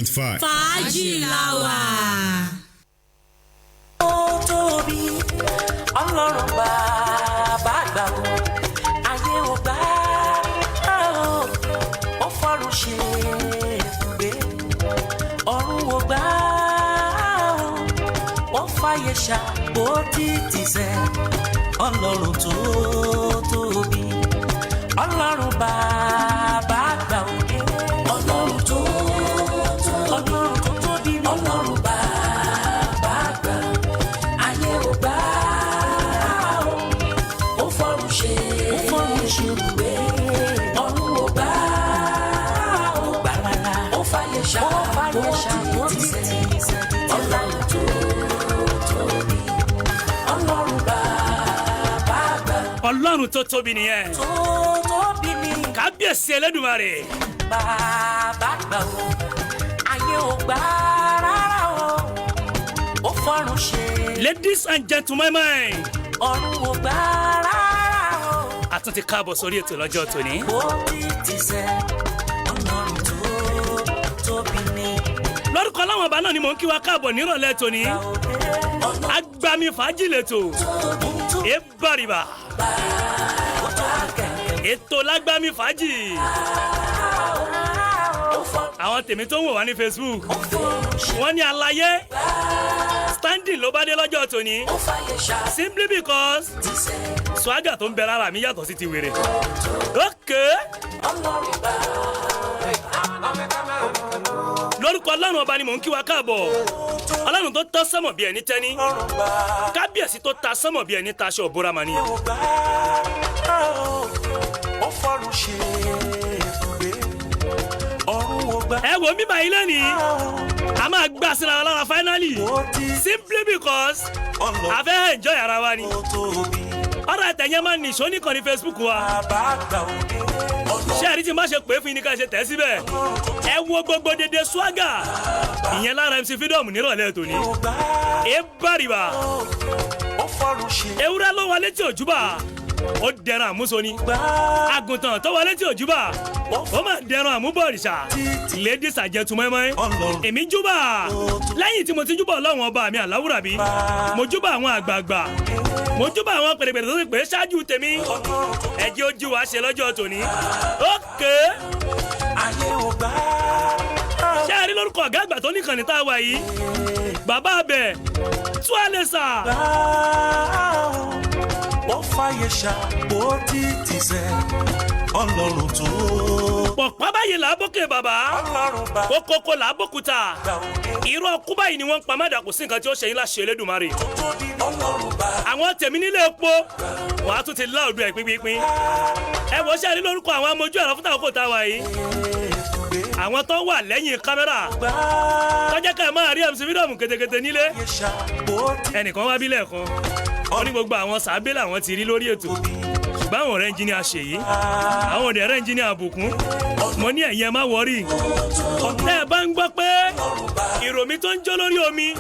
Fàájì la wà. Ó tóbi Ọlọ́run bàbá àgbà o, ayé ò gbà ó fọ́run ṣe ibùgbé, ọ̀run ò gbà ó fàyè ṣàpótí sẹ́. Ọlọ́run tó tóbi, Ọlọ́run bàbá àgbà o, Ọlọ́run tó tóbi, Ọlọ́run bàbá àgbà, ayé ò gbà ó fọ́run ṣe ibùgbé, ọ̀run ò gbà ó fàyè ṣàpótí sẹ́. Ọlọ́run tó tóbi, Ọlọ́run bàbá àgbà. Ọlọ́run tó tóbi nìyẹn. Tó tóbi ni Kábíyèsí Elédùmarè. bàbá àgbà o, ayé ò gbà rárá o, ó fọ́run ṣe. Ladies and gentlemen, Ọ̀run ò gbà rárá o, a tún ti káàbọ̀ sórí ètò lọ́jọ́ tòní. ó ti sẹ́. Ọlọ́run tó tóbi ni Lórúkọ láwọn ọba náà ni mò ń kí wa káàbọ̀ nírọ̀lẹ́ tòní. Ọlọ́run Agbami fàájì lẹ́tò. tó Ebariba. Ètò lágbàmí fàájì. Àwọn tèmi tó ń wò wá ní Facebook, wọ́n ní àlàyé standing ló bá dé lọ́jọ́ tòní. Simply because swagger tó ń bẹ lára mi yàtọ̀ sí ti wèrè. Okay. Lórúkọ Ọlọ́run ọba ni mò ń kí wa káàbọ̀. Ọlọ́run tó tọ́ sánmọ̀ bí ẹni tẹ́ni. Kábíyèsí tó ta sánmọ̀ bí ẹni taṣọ òbúra mà ni. ó fọ́run ṣe ibùgbé, ọ̀run ò gbà Ẹ wo bíbá ilé ni a máa gbà síra wa lára finally. Simply because a fẹ́ enjoy ara wa ni. ó tóbi. Ọ̀rọ̀ ẹ̀tẹ̀yẹ máa nìṣó nìkan ní Facebook wa. Bàbá àgbà o, Ṣé ẹ̀rí tí má ṣe pé fún yín ní ká ṣe tẹ̀ síbẹ̀? Ẹ wo gbogbo dédé swagger. Ìyẹn lára MC Freedom nírọ̀lẹ́ tòní. ò gbà Ebariba. ó fọ́run ṣe Ewúrẹ́ ló wọlé tí òjúbà. Ó dẹran àmúso ni. gbà Àgùntàn tó wọlé tí òjúbà. Ó máa dẹran àmúbọ̀rìṣà. Ladies and gentlemen, Ọlọ́run èmi júbà. Lẹ́yìn tí mo ti júbà Ọlọ́run ọba mi Àláwùrábí, mo júbà àwọn àgbààgbà. Mo júbà àwọn pèrèpèrè tó ti pè é ṣáájú tèmi. Ẹ jẹ́ ojú wa ṣe lọ́jọ́ tòní. Okay. ayé ò gbà Ṣé ẹ rí lórúkọ ọ̀gá àgbà tó nìkan ní tá a wà yìí? Bàbá abẹ Túwálẹ́sà. ó fàyè ṣàpótí sẹ́. Ọlọ́run tó Pọ̀pá báyìí là á bókè bàbá. Ọlọ́run bàbá Kókókó là á bókúta. àgbà o, Irú ọkú báyìí ni wọ́n ń pa mádà kò sí nǹkan tí ó ṣe yín láṣẹ Elédùmarè. tóbi Ọlọ́run bàbá Àwọn tèmi nílé epo wọ́n á tún ti láòdù ẹ̀ pínpín. Ẹ wò ó ṣe rí lórúkọ àwọn amójú ẹ̀rọ fúnta òkò tá a wà yìí. ibùgbé, Àwọn tó wà lẹ́yìn kámẹ́rà gbà tọ́jẹ́ ká ẹ máa rí MC Freedom kétékété nílé. fàyè ṣàpótí Ẹnìkan wá bí lẹ́ẹ̀kan. Wọ́n ní gbogbo àwọn sàábé làwọn ti rí lórí ètò. Ṣùgbọ́n àwọn ọ̀rẹ́ ẹnjìníà Ṣèyí, àwọn ọ̀dẹ̀ ẹ̀rẹ́ ẹnjìníà Bùkún. Mo ní ẹ̀yin ẹ má wọrí. Tẹ́ ẹ bá ń gbọ́ pé ìròmí tó ń jó lórí omi,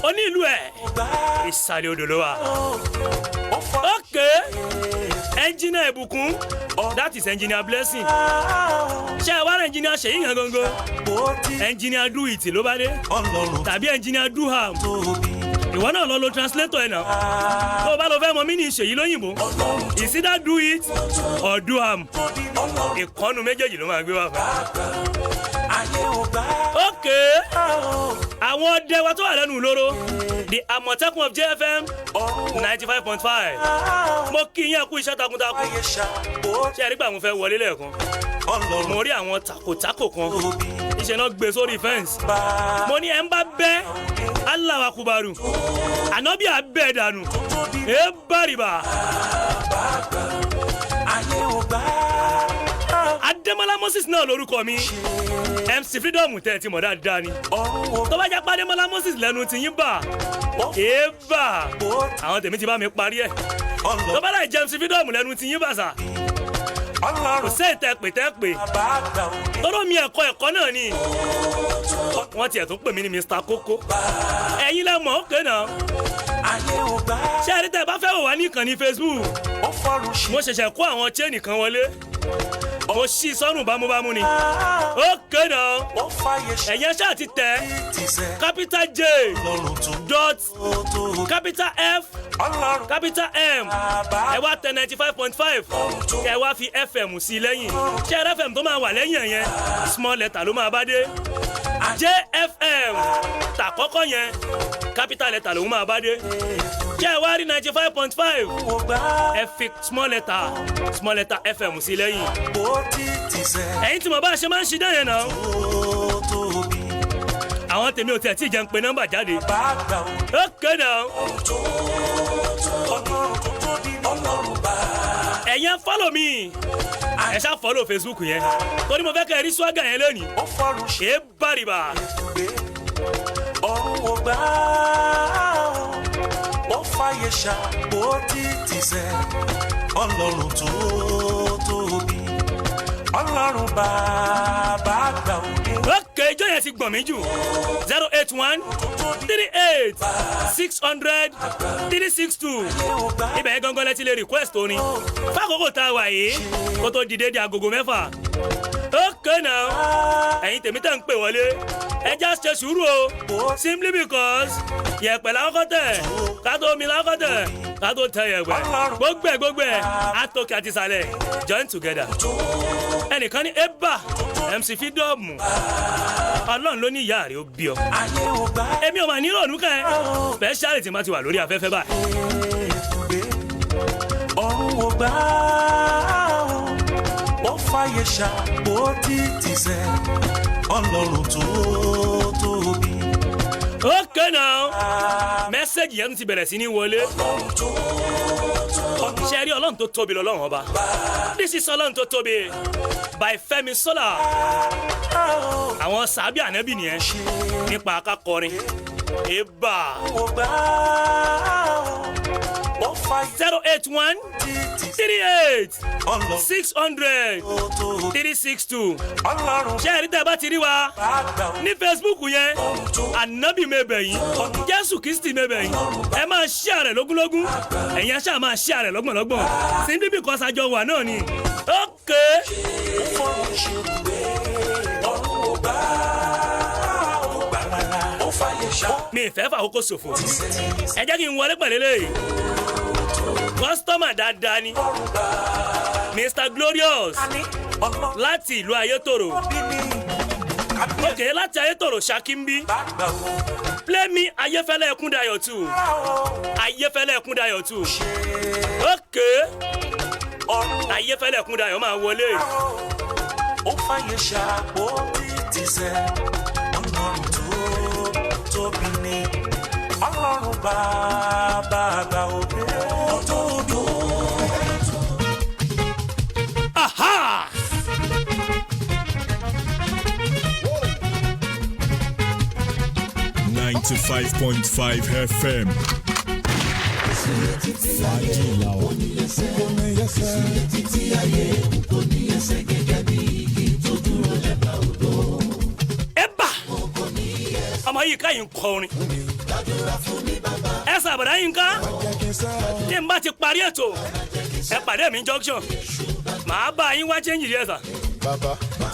onílù ẹ̀ ìsàlẹ̀ odò ló wà. ó fọ́run Okay. Engineer Ìbùkún, that is Engineer Blessing. Ṣé ẹ wá rẹ̀ Engineer Ṣèyí yẹn gangan? ṣàpótí Engineer Do It ló bá dé. Ọlọ́run Tàbí Engineer Do Ham. tóbi. Ìwọ náà lọ lo translator ẹ̀ náà. Tó o bá lọ fẹ́ mọ mí ní Ṣèyí lóyìnbó. It's either do it or do ham. Ìkọ́nu méjèèjì ló máa gbé wá fún. ayé ò gbà Okay. Àwọn ọdẹ wa tó wà lẹ́nu ìloro. The Àmọ̀tẹ́kùn of JFM 95.5. Mo kí yín kú iṣẹ́ takuntakun. fàyè ṣàpótí Ṣé ẹ rí gbà mo fẹ́ wọlé lẹ́ẹ̀kan? Ọlọ́run Mo rí àwọn tàkòtàkò kan. tóbi. Iṣẹ́ náà gbé sórí fẹ́ǹsì. Bàbá Mo ní ẹ̀ ń bá bẹ́ Allahu Akbar. Ànábì àbẹ́ dànù. Ebariba. ayé ò gbà Adémọ́lá Moses náà lórúkọ mi. MC Freedom tẹ́ ẹ ti mọ̀ dáadáa ni. ọ̀run ò Tó bá jẹ́ pé Adémọ́lá Moses lẹ́nu ti yín bà. Eba. Àwọn tèmi ti bá mi parí ẹ̀. Tó Ọlọ́run bá láì jẹ́ MC Freedom lẹ́nu ti yín bà sà. Kò Ọlọ́run sí ìtẹ́pè tẹ́pè. bàbá àgbà o, Tọ́rọ mi ẹ̀kọ́ náà ni. Wọ́n tiẹ̀ tún pè mí ní Mr. Koko. Ẹ̀yin lẹ mọ̀ ókè náà. ayé ò gbà Ṣé ẹ rí tẹ́ ẹ bá fẹ́ wò wá ní ìkànnì Facebook? ó fọ́run ṣe Mo ṣẹ̀ṣẹ̀ kó àwọn chain kan wọlé. mo ṣí sọ́run bámúbámú ni ó kéde ẹ̀yẹn ṣáà ti tẹ̀ capital J dot capital F capital M ẹ wá tẹ 95.5 kẹ wá fi FM sí lẹ́yìn ṣé FM tó máa wà lẹ́yìn yẹn small letter ló máa bá dé JFM tàkọ́kọ́ yẹn capital letter ló máa bá dé kẹ wá rí 95.5 ẹ fi small letter FM sí lẹ́yìn ẹ̀yin tí mo bá ṣe máa ń ṣe dẹ́yẹn náà àwọn tèmi ò tẹ̀ tí ìjẹun pé nọ́mbà jáde ó kéde ẹ̀yin follow mi ẹ ṣá follow Facebook yẹn torí mo fẹ́ kẹ́ ẹ rí swagger yẹn lónìí ẹ bàrìbà. ọ̀run ò gbà ó fàyè ṣàpò títí sẹ́ ọlọ́run tó tóbi ọlọ́run bàbá gbà òde. ókè ìjọ yẹn ti gbọ̀n mí jù 081 38 600 362 ibẹ̀ yẹn gangan lẹ́tí lè request orin fákòókò tá a wà yìí kó tó dìde di agogo 6 ókè náà ẹ̀yin tèmi tẹ̀ ń pè wọlé ẹ já ṣe sùúrù o simply because yẹ̀pẹ̀ làkọ́kọ́ tẹ̀ kátó omi làkọ́kọ́ tẹ̀ kátó tẹ̀ yẹ̀pẹ̀ gbogbo ẹ̀ àtòkè àti ìsàlẹ̀ join together ẹnìkan ní eba MC Freedom ọlọ́run ló ní ìyá rẹ̀ ó bí ọ èmi ò mà ní ìrònú kẹ́ speciality máa ti wà lórí afẹ́fẹ́ báyìí. ọ̀run ò gbà ó fàyè ṣàpò títí sẹ́ ọlọ́run tó tóbi. ókè náà mẹ́sẹ̀gì yẹn ti bẹ̀rẹ̀ sí ní wọlé ṣe rí ọlọ́run tó tóbi lọ́lọ́run ọba this is ọlọ́run tó tóbi by Fẹ́mi Sola àwọn sàbí ànábì nìyẹn nípa akakọrin eba 081 38 600 362 ṣé ẹ̀rí tẹ́ bá ti rí wa ní Facebook yẹn ànábì mẹ́bẹ̀yìn Jésù Kristi mẹ́bẹ̀yìn ẹ máa share rẹ̀ lógúnlógún ẹ̀yin aṣáà máa share rẹ̀ lọ́gbọ̀nlọ́gbọ̀n simply because àjọ wà náà ni ókè. mi ìfẹ́ fàkókò ṣòfò ẹ jẹ́ kí n wọlé pẹ̀lẹ́lẹ́ kọ́sítọ́mà dáadáa ni Mr Glorious láti ìlú Ayétòrò òkè láti Ayétòrò Ṣakínbí play me Ayéfẹ́lẹ́ Ẹkúndayọ̀ 2 Ayéfẹ́lẹ́ Ẹkúndayọ̀ 2 òkè Ayéfẹ́lẹ́ Ẹkúndayọ̀ máa wọlé. ó fàyè ṣàpò títí sẹ́ ọlọ́run tó tóbi ni ọlọ́run bàbá àgbà òde ọ̀tọ̀ọ̀dọ̀. Aha! .5 FM. Eba! Ọmọ yìí ká yìí ń kọrin. Ẹ sàbàdà yìí ń ká. Tí n bá ti parí ètò, ẹ pàdé mi junction. Màá bá yín wá change yẹn sà.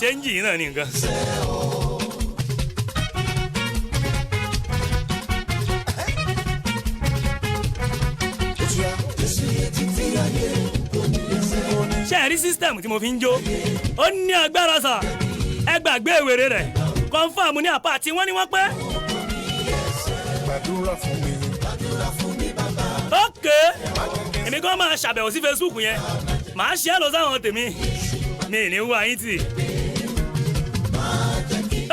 Change yìí náà ní nǹkan. ṣé ẹ rí sísítẹ̀mù tí mo fi ń jó ó ní agbára sà ẹ gbàgbé ìwéré rẹ̀ kọ́ńfàmù ní àpá àti wọ́n ní wọ́n pẹ́. gbàdúrà fún mi bàbá. ókè èmi kan máa ṣàbẹ̀wò sí Facebook yẹn màá ṣe é lọ sáwọn tèmi mi ì ní wá yín tì.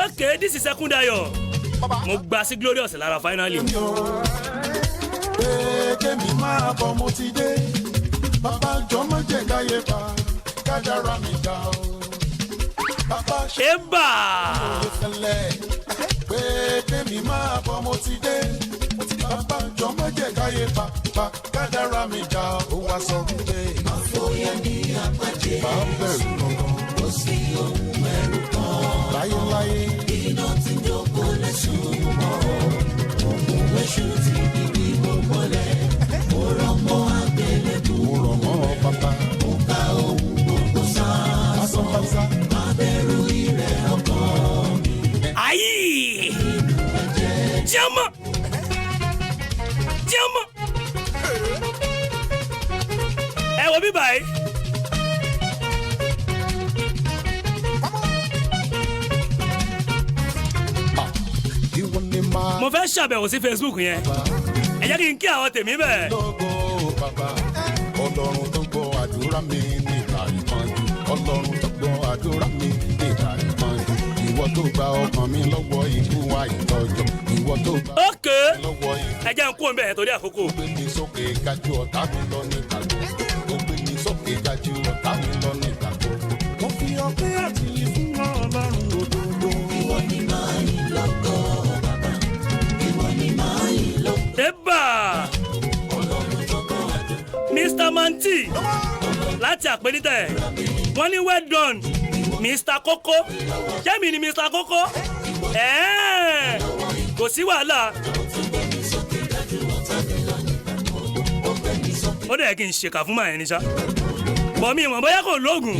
ókè this is Ẹkúndayọ̀ mo gba sí Glorious lára finally. kémi máa bọ̀ mo ti dé bàbá jọmọ jẹ káyé bá kádàrá mi dá o. bàbá ṣe eba ìfẹ̀lẹ̀ pé kémi máa bọ̀ mo ti dé bàbá jọmọ jẹ káyé bá kádàrá mi dá o. wá sọ pé àfọyẹ́ ní àpàjẹ́ bá bẹ̀rù gangan kò sí ohun ẹ̀rù kan láyéláyé iná tí jókòó lẹ́sùn mọ́ òkun lẹ́sùn tí bíbí gbogbo lẹ̀ mo rọ̀ mọ́ àgbélébùú mo rọ̀ mọ́ bàbá mo ká ohun gbogbo sáà. Jama. Ẹ wo bí báyìí. Mo fẹ́ ṣàbẹ̀wò sí Facebook yẹn. Ẹ jẹ́ kí n kí àwọn tèmi bẹ̀. lógo bàbá ọlọ́run tó gbọ́ àdúrà mi nígbà ìpọ́njú ọlọ́run tó gbọ́ àdúrà mi nígbà ìpọ́njú ìwọ tó gba ọkàn mi lọ́wọ́ ikú àìtọ́jọ́ ìwọ tó gba Okay. lọ́wọ́ ikú. Ẹ jẹ́ n kú ọ̀nbẹ̀ torí àkókò. Ó gbé mi sókè gájú ọ̀tá mi lọ nígbà gbogbo. Ó gbé mi sókè gájú ọ̀tá mi lọ nígbà gbogbo. Mo fi ọpẹ́ àti ìfún ọlọ́run òdodo. Ìwọ ni máa ń lọ́kọ̀ bàbá. Ìwọ ni máa ń lọ́kọ̀. Eba. Mr. Manti láti àpènítẹ̀ wọ́n ní well done Mr. Koko jẹ́mi ni Mr. Koko kò sí wàhálà ó dẹ̀ kí n ṣèkà fún màá ẹni ṣá bọ̀ mi ìmọ̀ bóyá kò lóògùn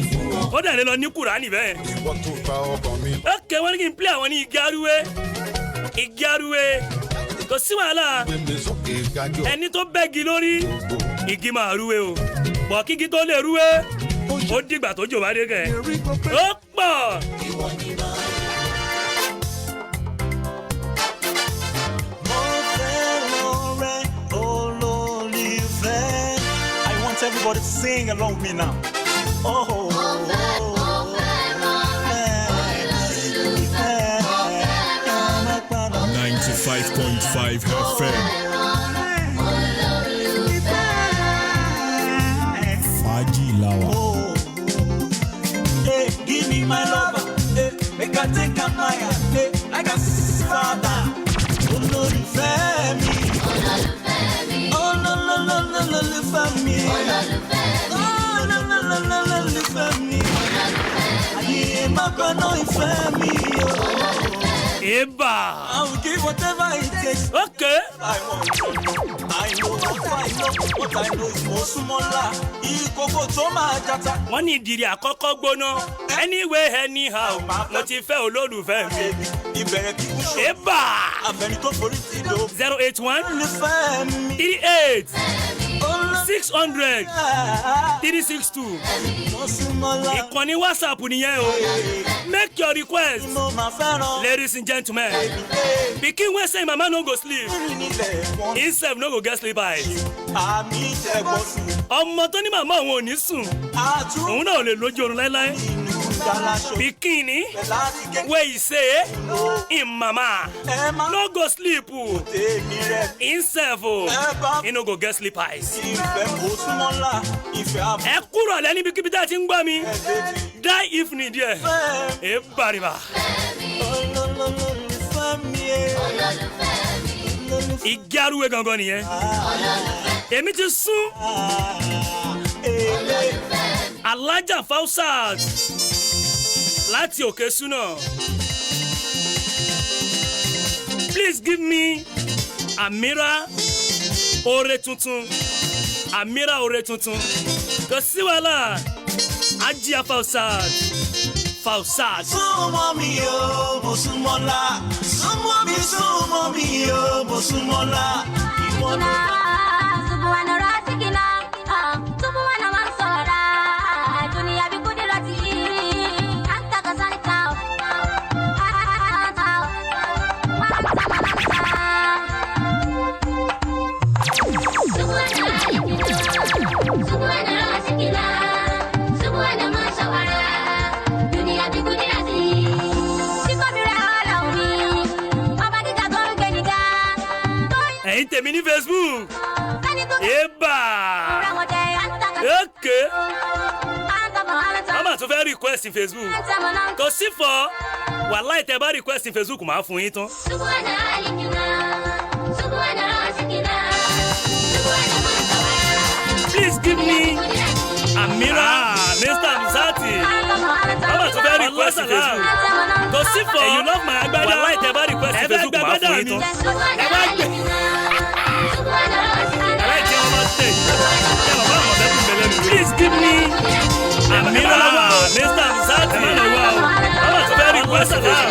ó dẹ̀ lè lọ ní Kùránì bẹ́ẹ̀. Ìwọ tó gba ọkàn mi. ókè wọ́n ní kí n play àwọn ní igi arúwé kò sí wàhálà Gbé mi sókè gájú ẹni tó bẹ́gi lórí igi máa rúwé o bọ̀ kígi tó lè rúwé ó dìgbà tó jò bá dé kẹ̀ ó pọ̀. I want everybody to sing along with me now. Oh, 95.5 FM. Fàájì Lawa. Hey, give me my lover. Hey, make I take a fire. Hey, like a father. Olólùfẹ́ mi. Olólùfẹ́ mi. Olólùfẹ́ mi. Ayé má gbọ́nà ìfẹ́ mi. Eba. I will give whatever it takes. Okay. I want to know. I know what I know is more sumola. Ìkòkò tó máa jata. Wọ́n ní ìdìrí àkọ́kọ́ gbóná. Anyway, anyhow, mo ti fẹ́ olólùfẹ́ mi. Ìbẹ̀rẹ̀ kí kú ṣe. Eba. Àfẹ̀rí tó forí ti do. 081 Olólùfẹ́ mi. 38 600 362. Mo súnmọ́lá. Ìkànnì WhatsApp nìyẹn o. Make your request. Mo máa fẹ́ràn. Ladies and gentlemen, pikin wey say mama no go sleep, Kí nílẹ̀ wọn? he sef no go get sleep eyes. Àmì ìjẹ̀bọ̀ sùn. Ọmọ tó ní màmá òun ò ní sùn, Àtúrò òun náà ò lè lójú oorun láéláé. inú Dalaṣọ. Pikin ni Láti gé wey he say im mama ẹ má no go sleep o, tèmi rẹ̀. him sef o, Ẹ bá he no go get sleep eyes. ìfẹ́ mo súnmọ́lá. Ìfẹ́ àbọ̀ Ẹ kúrò lẹ́ níbikíbi tí a ti ń gbọ́ mi, ẹ̀dẹ́jì. die if need there. Ẹ bàrìbà. Olólùfẹ́ mi. Igi arúgbó gangan nìyẹn. Èmi ti sún Alájà Fausat láti Òkè Súnà. Please give me Amira Ore tuntun. Amira Ore tuntun. Kò sí wàhálà. Ajia Fausat. Súnmọ́ mi o, mo súnmọ́lá. Súnmọ́ mi o, mo súnmọ́lá. Ìwọ ló ẹ̀yin tèmi ní Facebook. Eba. Okay. Mama tún fẹ́ request in Facebook. Kò sí fọ́. Wàláì tẹ́ bá request in Facebook máa fún yín tán. Please give me Amira Mr. Mzati. Mama tún fẹ́ request in Facebook. Kò sí fọ́. You love my agbada. Wàláì tẹ́ bá request in Facebook máa fún yín tán. Ẹ bá gbé. Please give me Amira Mr. Mzati. Mama tún fẹ́ request in Facebook. Kò sí fọ́. You love my agbada. Wàláì tẹ́ bá request in Facebook máa fún yín tán. Ẹ bá gbé. Please give me Amira Mr. Mzati. Mama tún fẹ́ request in Facebook.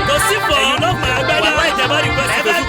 Kò sí fọ́. You love my agbada. Wàláì tẹ́ bá request in Facebook máa fún yín tán. Ẹ bá gbé.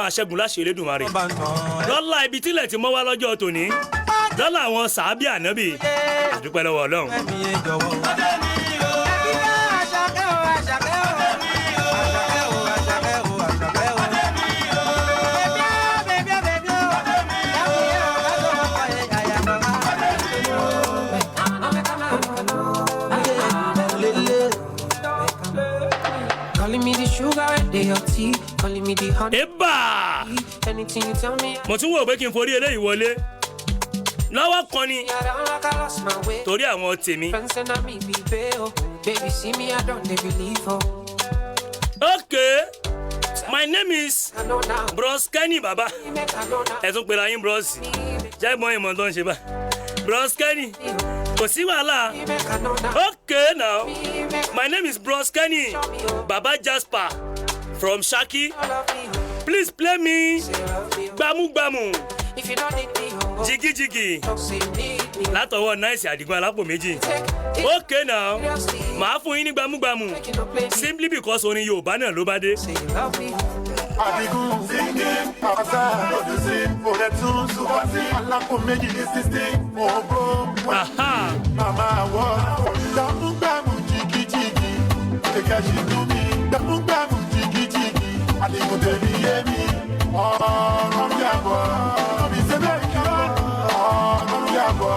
máa ṣẹ́gun láṣẹ Elédùmarè lọ́la ibi tílẹ̀ ti mọ́ wá lọ́jọ́ tòní lọ́la àwọn sàábì ànábì àdúpẹ́ lọ́wọ́ Ọlọ́run. Eba! Mo tún wò pé kí n forí eléyìí wọlé lọ́wọ́ kan ni torí àwọn tèmi. Okay, my name is Bros Kenny Baba. Ẹ tún pera yín Bros. Jẹ́ mọ́ ìmọ̀ tó ń ṣe bá. Bros Kenny. Kò sí wàhálà. Okay now, my name is Bros Kenny Baba Jasper from Shaki. Please play me Gbamu Gbamu Jigi Jigi látọwọ́ Nice Àdìgún alápò méjì. Okay now, màá fún yín ní Gbamu Gbamu simply because orin Yorùbá náà ló bá dé. Àdìgún singing pàṣẹ producing òrẹ́tún ṣùgbọ́sí alápò méjì ní 16 ògbó màmá wọ gbàmúgbàmù jìgìjìgì kẹ̀kẹ́ ṣì dùn mí gbàmúgbàmù jìgìjìgì Àdìgún tẹ̀lé yé mi ọ̀rọ̀ yàbọ̀ òbí sẹ́bẹ̀ kí ọ̀rọ̀ yàbọ̀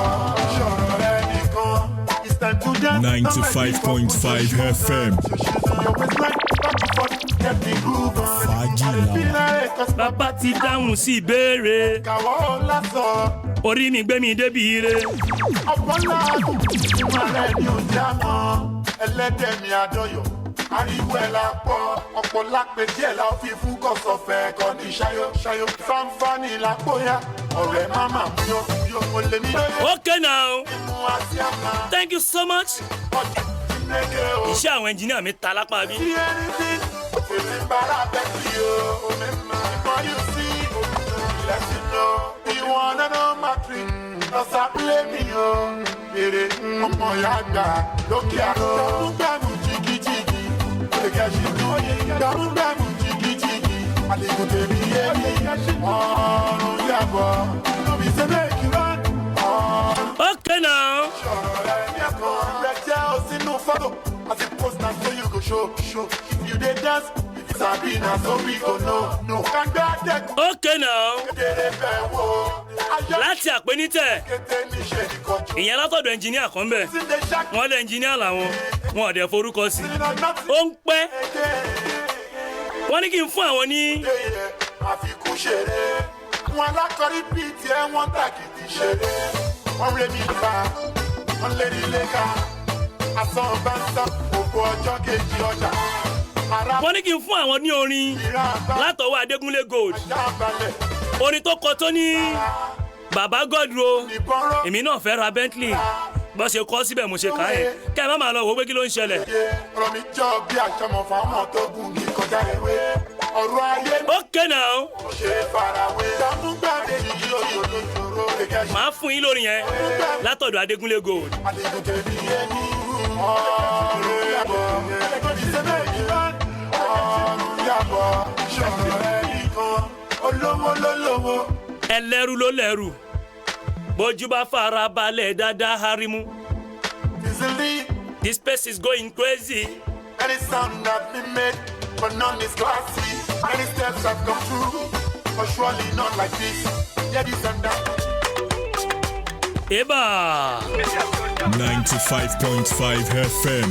ṣọ̀rọ̀ rẹ̀ nìkan. 95.5 FM. Bàbá ti dáhùn sí ìbéèrè. Orí mi gbé mi débi ire. Ọ̀pọ̀lá ìmọ̀lẹ́ ni ò já mọ́. Ẹlẹ́dẹ̀ mi àdọ́yọ̀. Ariwo ẹ̀ la pọ̀. Ọ̀pọ̀lá pé díẹ̀ la fi fún kọ̀sọ̀fẹ́ kọ́ ní ṣayọ̀. Fáńfáni la pòyà. Ọ̀rẹ́ máma mú yọ mo lè mí lóye. Okay now. Thank you so much. Iṣẹ́ àwọn ẹnjìníà mi ta lápá bí. Ọmọ ya gbà lókè àrò. Gbàmúgbàmù jìgìjìgì. Gbàmúgbàmù jìgìjìgì. Àdìgún tèmi yé mi. Ọ̀run yàbọ̀. Lóbi sẹ́lẹ̀ ìkìlọ̀. Okay now. Okay now. Láti àpénítẹ̀ ìyẹn látọ̀dọ̀ ẹnjìníà kan bẹ̀ wọ́n lé ẹnjìníà làwọn wọn ò dẹ̀ forúkọ sí ó ń pẹ́ wọ́n ní kí n fún àwọn ní. àfikún ṣeré wọn alákọ̀rí bíi tiẹ̀ wọ́n tàkìtì ṣeré wọ́n rẹ̀ mí bá wọ́n lé nílé ká asán bá ń sá gbogbo ọjọ́ kejì ọjà. wọ́n ní kí n fún àwọn ní orin látọwọ́ Adégúnlé Gold orin tó kọ tó ní Bàbá Godro èmi náà fẹ́ ra Bentley bó ṣe kọ́ síbẹ̀ mo ṣe kà á yẹn kẹ́ ẹ má máa lọ wò ó pé kí ló ń ṣẹlẹ̀. ọ̀rọ̀ mi jọ bí àjọmọ̀ fáwọn tó gùn kí kọjá ewé ọ̀rọ̀ ayé mi. Okay now. mo ṣe farawé gbàmúgbàmù yìí yóò lójoro gẹ́gẹ́. màá fún yín lórí yẹn látọ̀dọ̀ Adégúnlé Gold. Àdìgún tèmi yé mi ọ̀run yàbọ̀ ẹ̀ẹ́dẹ́gbẹ̀dì sẹ́bẹ̀ ìkìlọ̀ ọ̀run yàbọ̀ ṣọ̀rọ̀ ẹ̀ nìkan olówó lólówó. ẹlẹ́rú ló lẹ́rù bójú bá fara balẹ̀ dáadáa harimu. This place is going crazy. Any sound that been made, but none is classy. Many steps have come through, but surely not like this. Yeah, this and that. Eba. 95.5 FM.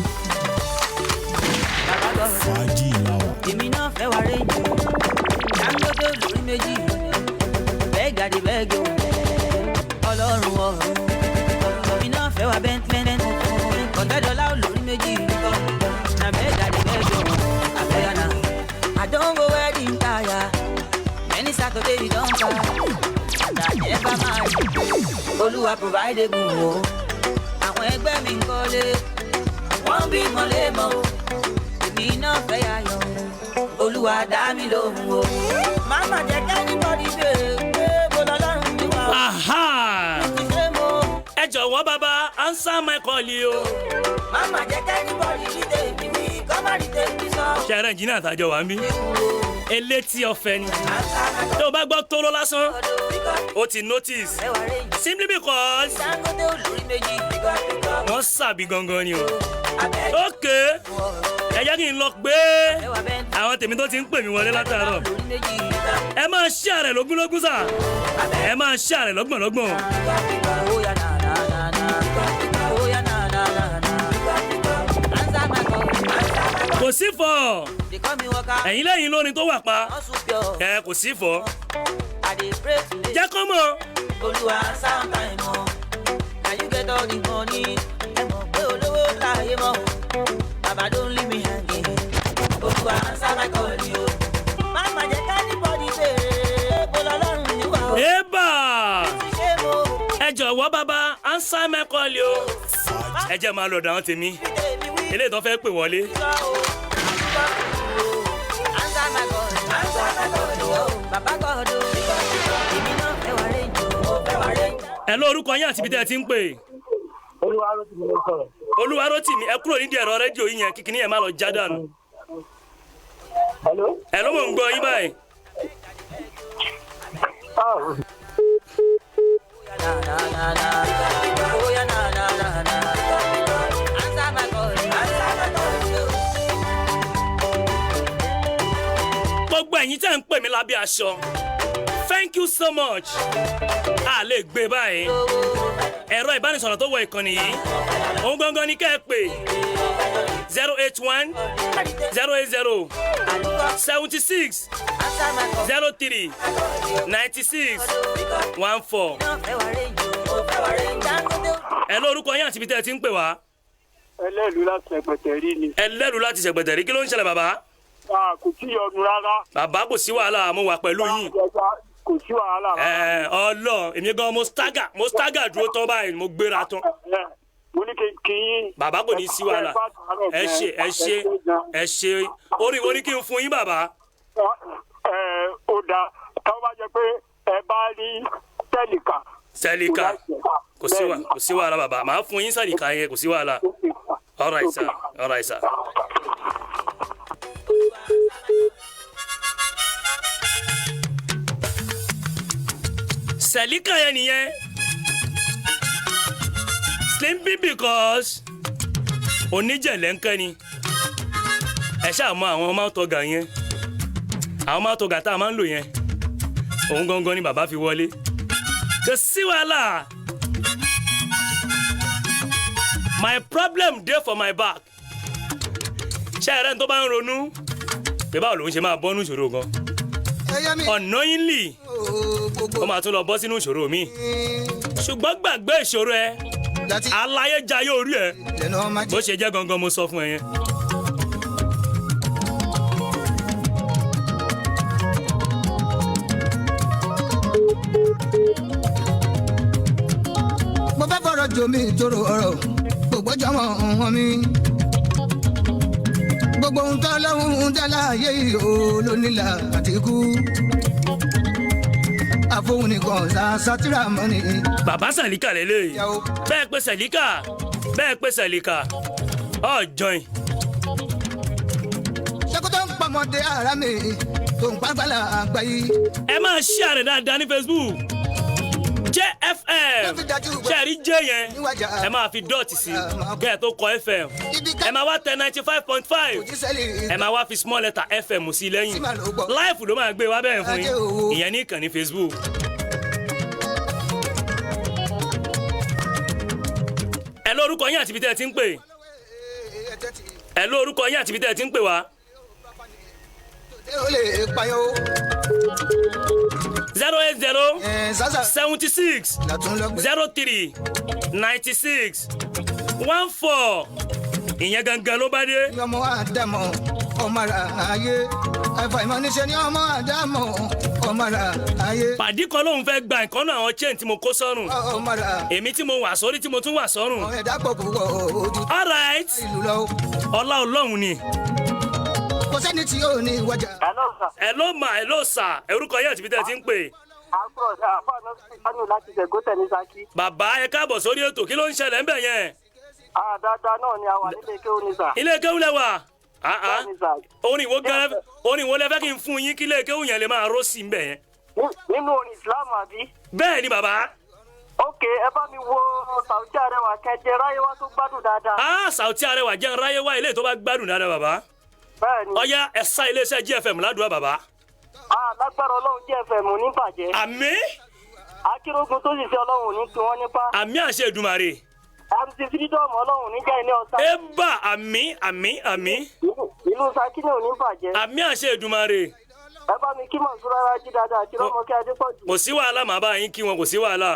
Fàájì làwà. Èmi náà fẹ́ wá rédíò. Dangote lórí méjì. Bẹ́ẹ̀ gàdí bẹ́ẹ̀ gò. Ọlọ́run ọ̀run. Èmi náà fẹ́ wá bẹ́ntẹ́n. Ọ̀tẹ́dọ́lá lórí méjì. Na bẹ́ẹ̀ gàdí bẹ́ẹ̀ gò. Àfẹ́yànà. I don go wedding tire. Many Saturday you don buy. I never mind. Olúwa provide a good wo. Àwọn ẹgbẹ́ mi ń kọ́lé. Wọ́n bí mọ́lé mọ́. Èmi náà fẹ́ yayọ̀. Olúwa dá mi lóhùn o. Màmá jẹ́ kẹ́nìbọ̀dì béèrè pé mo lọ́lọ́run mi wá. Aha. Ẹ jọ̀wọ́ bàbá answer my call yìí o. Màmá jẹ́ kẹ́nìbọ̀dì ní tèmi wí kọ́ má rí tèmi sọ. Ṣé ẹ̀rẹ́ ìjìnlẹ̀ àtàjọ wà ń bí? elétí ọ̀fẹ́ ni tó o bá gbọ́ tóró lásán o ti notice simply because wọ́n sàbí gangan ni o. ok ẹ jẹ́ kí n lọ pé àwọn tèmi tó ti ń pè mí wọlé látàárọ̀ ẹ máa share rẹ̀ lógúnlógún sà ẹ máa share rẹ̀ lọ́gbọ̀nlọ́gbọ̀n. kò sí fọ́ ẹ̀yin lẹ́yìn lórin tó wà pa ẹ kò sí fọ́ jẹ́ kọ́ mọ́. Olúwa sometime mọ́ na you get all the money ẹ mọ̀ pé olówó láyé mọ́ bàbá don't leave me hanging Olúwa answer my call ni o máma jẹ́ kẹ́nìbọ̀dì béèrè bọ́lá lọ́rùn níwá o. ébà ẹ jọ̀wọ́ bàbá answer my call o ẹ jẹ́ máa lọ dáhùn tèmi eléyìí tó fẹ́ pè wọlé. ẹ lórúkọ yín àti ibi tẹ́ ẹ ti ń pè. Olúwarótìmí ló sọ̀rọ̀. Olúwarótìmí ẹ kúrò nídìí ẹ̀rọ rédíò yín yẹn kíkiní yẹn má lọ já dànù. Hello? ẹ ló mọ̀ ń gbọ́ yín báyìí. gbogbo ẹ̀yin tẹ́ ń pè mí lábẹ́ aṣọ thank you so much a lè gbé báyìí ẹ̀rọ ìbánisọ̀rọ̀ tó wọ ìkànnì yìí òun gangan ni kẹ́ ẹ pè 081 080 76 03 96 14. ẹ lórúkọ yín àti ibi tẹ́ ẹ ti ń pè wá. Ẹlẹ́rìí láti Ṣẹ̀gbẹ̀tẹ̀rí ni. ẹlẹ́rù láti Ṣẹ̀gbẹ̀tẹ̀rí kí ló ń ṣẹlẹ̀ bàbá. Kò tí yọnu rárá. bàbá kò sí wàhálà mo wà pẹ̀lú yín. Kò sí wàhálà. Ọlọ́run èmi gan mo stagger dúró tán báyìí mo gbéra tán. Mo ní kí yín. bàbá kò ní sí wàhálà ẹ ṣe orí wo ni kí n fún yín bàbá. Ó dáa táwọn bá jẹ pé ẹ bá rí sẹ́líkà kò sí wàhálà bàbá màá fún yín sẹ́líkà yẹn kò sí wàhálà. all right sir. sẹ́líkà yẹn nìyẹn simply because oníjẹ̀lẹ́ńkẹ́ ni ẹ ṣáà mọ àwọn mọ́tògà yẹn àwọn mọ́tògà tá a máa ń lò yẹn òun gangan ni bàbá fi wọlé kò sí wàhálà my problem dey for my back ṣé ẹ̀rẹ́ ní tó bá ń ronú pé báwo lòun ṣe máa bọ́ nínú ìṣòro gan unknowingly ó máa tún lọ bọ́ sínú ìṣòro mi ṣùgbọ́n gbàgbé ìṣòro ẹ aláyéjayé orí ẹ bó ṣe jẹ́ gangan mo sọ fún ẹ yẹn. mo fẹ́ fọ̀rọ̀ jomi ìtòrò ọ̀rọ̀ gbogbo jọmọ ọ̀hún mi gbogbo ohun tó lọ́hùn dálá ayé yìí ó lónílà àti ikú àfohùn nìkan sátírà mọ́ni. bàbá sàlíkà lélẹ́yìí bẹ́ẹ̀ pé sàlíkà ọ̀jọ̀in. ṣẹ́kọ́tọ̀ ń pamọ́dé ara mi tó ń pàgbàlà àgbáyé. ẹ máa share rẹ̀ dáadáa ní Facebook JFM ṣẹ́ẹ̀rí jẹ́ yẹn ẹ máa fi dọ́ọ̀tì sí kẹ́ ẹ tó kọ FM ẹ máa wá tẹ 95.5 ẹ máa wá fi small letter FM sí lẹ́yìn live ló máa gbé wá bẹ́ẹ̀ fún yín ìyẹn ní ìkànnì Facebook. ẹ lórúkọ yín àti ibi tẹ́ ẹ ti ń pè ẹ lórúkọ yín àti ibi tẹ́ ẹ ti ń pè wá. 080 76 03 96 14 ìyẹn gangan ló bá dé. ọmọ àdàmọ ọmọ ara ayé àìfàìmọ̀ níṣẹ́ ni ọmọ àdàmọ ọmọ ara ayé. pàdí kan lòun fẹ́ gba nǹkan náà àwọn chain tí mo kó sọ́rùn ọmọ ara èmi tí mo wà sórí tí mo tún wà sọ́rùn. ẹ̀dá pọ̀ púpọ̀ ojú. all right ìlú lọ. ọlá ọlọ́run ni. kò sẹ́ni tí yóò ní ìwájà. hello sir orúkọ yẹn àti ibi tẹ́ ẹ ti ń pè. bàbá ẹ káàbọ̀ sórí ètò kí ló ń ṣẹlẹ̀ ńbẹ̀ yẹn. Dáadáa náà ni a wà nílé kéwú ní sà. ilé kéwú lẹ wà. orin wo lẹ fẹ́ kí n fún yín kí lè kéwù yẹn lè máa ró sí bẹ́ẹ̀ yẹn. nínú orin Islam àbí. bẹ́ẹ̀ ni bàbá. ok ẹ bá mi wo Sauty Arẹwà kẹjẹ ráyéwá tó gbádùn dáadáa. Sauty Arẹwà jẹ́ ráyéwá ilé tó bá gbádùn dáadáa bàbá. bẹ́ẹ̀ni. ọ̀yá ẹ̀sà iléeṣẹ́ GFM ládùúgbò bàbá. lágbára Ọlọ́run GFM ò ní bàjẹ́. àmín. akérògùn tó sì ṣe Ọlọ́run ní kí wọ́n nípa. àmín àṣẹ Èdùmàrè. MC Freedom Ọlọ́run níjà ilé ọ̀sán. ẹ bá àmín. ìlú Ṣakí náà ò ní bàjẹ́. àmín àṣẹ Èdùmàrè. ẹ bá mi kí Mọ̀nsúrà Rájí dáadáa àti Rọ́mọkẹ́ Adépọ̀jù. kò sí wàhálà màá bá yín kí wọn kò sí wàhálà.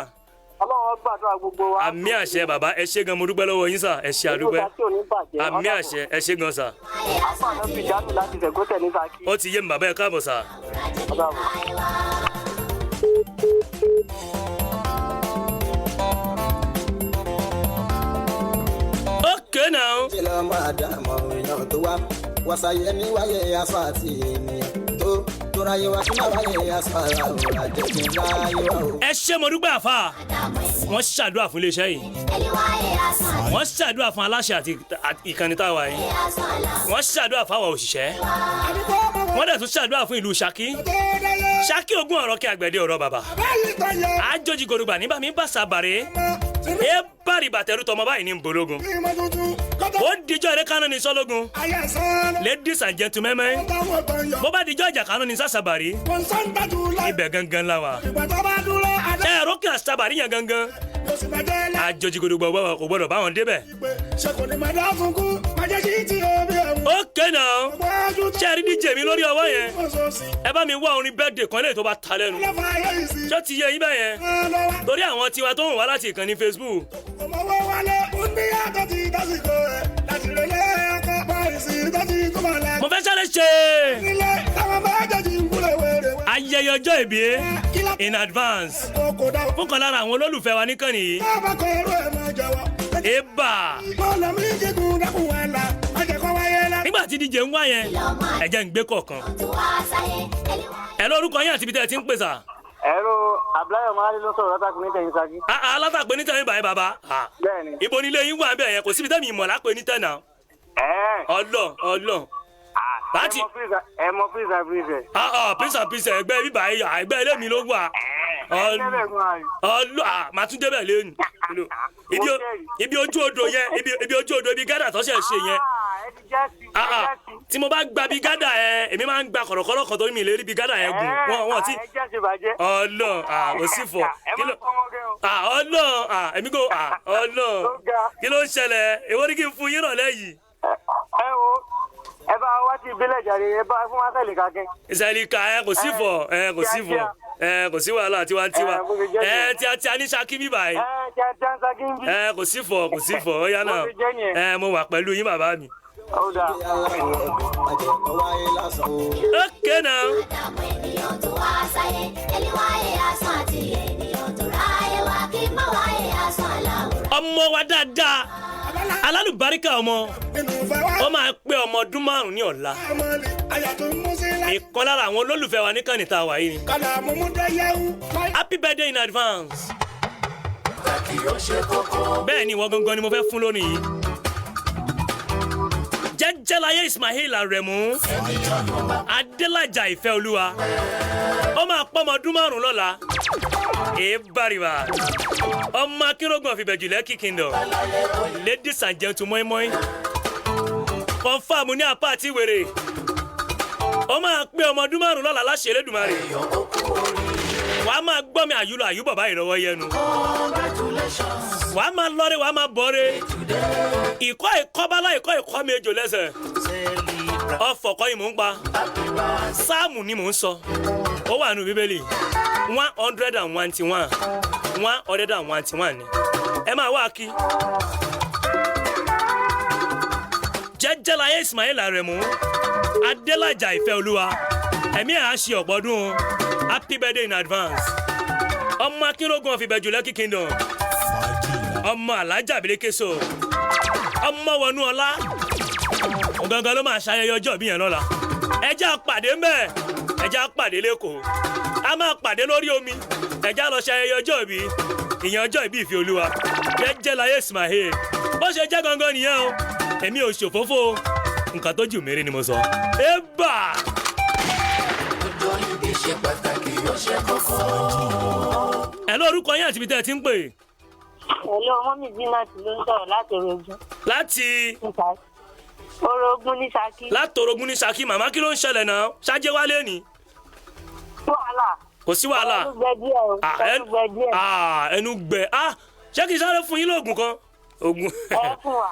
Ọlọ́run gbàdúrà gbogbo wa. àmín àṣẹ bàbá ẹ ṣé gan mo dúpẹ́ lọ́wọ́ yín sà ẹ ṣé àdúpẹ́. àmín àṣẹ ẹ ṣé gan sà. àpá àná fi dánù láti Ṣàngótẹ̀ ní Ṣakí. ó ti yé mi bàbá ẹ káàbọ̀ sà. okay now. ṣe lọ máa dààmú èèyàn tó wá wàṣàyẹ ní wáyé aṣọ àti ènìyàn tó ráyé wá sí máa wáyé aṣọ àrà òun àjẹjẹ láyé wá o. ẹ ṣé mo dúpẹ́ àfà wọ́n ṣàdúrà fún iléeṣẹ́ yìí wọ́n ṣàdúrà fún aláṣẹ àti ìkànnì tá a wà yìí wọ́n ṣàdúrà fún àwọn òṣìṣẹ́ wọ́n dẹ̀ tún ṣàdúrà fún ìlú Ṣakí ogún ọ̀rọ̀ kí àgbẹ̀dẹ ọ̀rọ̀ bàbá àjọjì gòdùgbà níbà mi bá sàbàrẹ̀ ẹ bari bàtẹ́rù tọmọ báyìí ní nbologun ó dijọ́ eré kánú ní sọ́lógun ladies and gentlemen bó bá dijọ́ ìjà kánú ní sàṣàbàrí ibẹ̀ gangan la wa ẹ rókè àṣàbàrí yẹn gangan àjọjì gòdùgbà kò gbọdọ̀ báwọn débẹ̀. okay now ṣé ẹ rí díje mi lórí ọwọ́ yẹn ẹ bá mi wá orin birthday kan lẹ́yìn tó bá ta lẹ́nu ṣé ti yẹ yín bẹ́ẹ̀ yẹn torí àwọn tiwa tó ń wá láti ìkànnì Facebook. mo fẹ́ sáré ṣe ayẹyẹ ọjọ́ ìbí in advance fún kan lára àwọn olólùfẹ́ wa níkànnì yìí. eba nígbà tí díje ń wá yẹn ẹ jẹ́ ń gbé kọ̀ọ̀kan ẹ lórúkọ yín àti ibi tẹ́ ẹ ti ń pèsè. ẹ̀rọ Abdullahi Mali ló sọ̀rọ̀ látàkùn ní tẹ̀yìn Ṣakí. látàkùn ní tẹ̀yìn báyìí bàbá. bẹ́ẹ̀ni. ibo nílé yín wà bẹ́ẹ̀ yẹn kò síbi tẹ́mi ìmọ̀ lápẹ́ ní tẹ̀nà. ọlọ. láti ẹ mọ prince and princess. prince and princess ẹgbẹ́ bíbá yìí ẹgbẹ́ ilé mi ló wà. màá tún débẹ̀ lẹ́nu. ibi ojú odò yẹn ibi ojú odò ibi gádà tó ṣe ṣe yẹn. tí mo bá gba bí gádà yẹn èmi máa ń gba kọ̀rọ̀kọ̀rọ̀ kan tó mi lè rí bí gádà yẹn gùn wọ́n ti. ò sí fọ èmi kò kí ló ń ṣẹlẹ̀ èwo ni kí n fún yín rọ̀lẹ́ yìí. ẹ wo ẹ bá wá ti ìbílẹ̀ jàre ẹ bá fún wa sẹ́lìkà kẹ́. ìsẹ̀lìkà kò sí fọ kò sí wàhálà tiwantiwa tí a ní Ṣakí bí báyìí kò sí fọ ó yá náà mo wà pẹ̀lú yín bàbá mi. okay now. ọmọ wa dáadáa alálùbáríkà ọmọ ó máa pé ọmọ ọdún 5 ní ọ̀la ìkan lára àwọn olólùfẹ́ wa níkànnì tá a wà yìí ni happy birthday in advance. bẹ́ẹ̀ ni ìwọ gangan ni mo fẹ́ fún lónìí yìí jẹ́jẹ́láyé Ismail Aremu Adélájà Ìfẹ́ Olúwa ó máa pọ́ ọmọ ọdún 5 lọ́la èébàrìbà ọmọ akínrógun ọ̀fìbẹ̀jù Lẹ́kì Kingdom ladies and gentlemen mọ́ínmọ́ín confam ní apá àti wèrè ó máa pé ọmọ ọdún 5 lọ́la láṣẹ Elédùmarè wàá máa gbọ́ mi àyúlò àyúbọ̀ báyìí lọ́wọ́ yẹnu wàá máa lọ́rẹ́ wàá máa bọ́rẹ́ ìkọ́ ìkọ́bálá ìkọ́ mi ejò lẹ́sẹ̀ ọ̀fọ̀ kọ́ ni mò ń pa sáàmù ni mò ń sọ ó wà nínú Bíbélì 121 ni ẹ máa wá kí jẹ́jẹ́láyé Ismail Aremu Adélájà Ìfẹ́ Olúwa ẹ̀mí ẹ̀ á ṣe ọ̀pọ̀ ọdún happy birthday in advance ọmọ akínrógun ọ̀fìbẹ̀jù Lẹ́kì Kingdom ọmọ alájà Bílékèso ọmọ wọnú ọlá ògangan ló máa ṣayẹyẹ ọjọ́ ìbí yẹn lọ́la ẹjẹ́ àpàdé ńbẹ̀ ẹjẹ́ àpàdé lẹ́kọ̀ọ́ a máa pàdé lórí omi ẹjẹ́ lọ ṣayẹyẹ ọjọ́ ìbí ìyẹn ọjọ́ ìbí Ìfẹ́ Olúwa Jẹ́jẹ́láyé Ismail bó ṣe jẹ́ gangan nìyẹn o èmi ò ṣòfófó nǹkan tó jù mí rí ni mo sọ. ébà. ọjọ́ ìbí ṣe pàtàkì ó ṣe kókó. ẹ lórúkọ yín àti ibi tẹ́ ẹ ti ń pè. Hello, mọ́mí Zinat ló ń sọ̀rọ̀ láti Orogun. láti. Orogun ní Ṣakí. láti Orogun ní Ṣakí màmá kí ló ń ṣẹlẹ̀ náà ṣáájẹ́ wálé ni. wàhálà. kò sí wàhálà. ẹnu gbẹ díẹ̀ o. ẹnu gbẹ díẹ̀. ẹnu gbẹ ṣé kì í sáré fún yín lóògùn kan. oògùn ẹ fún wa.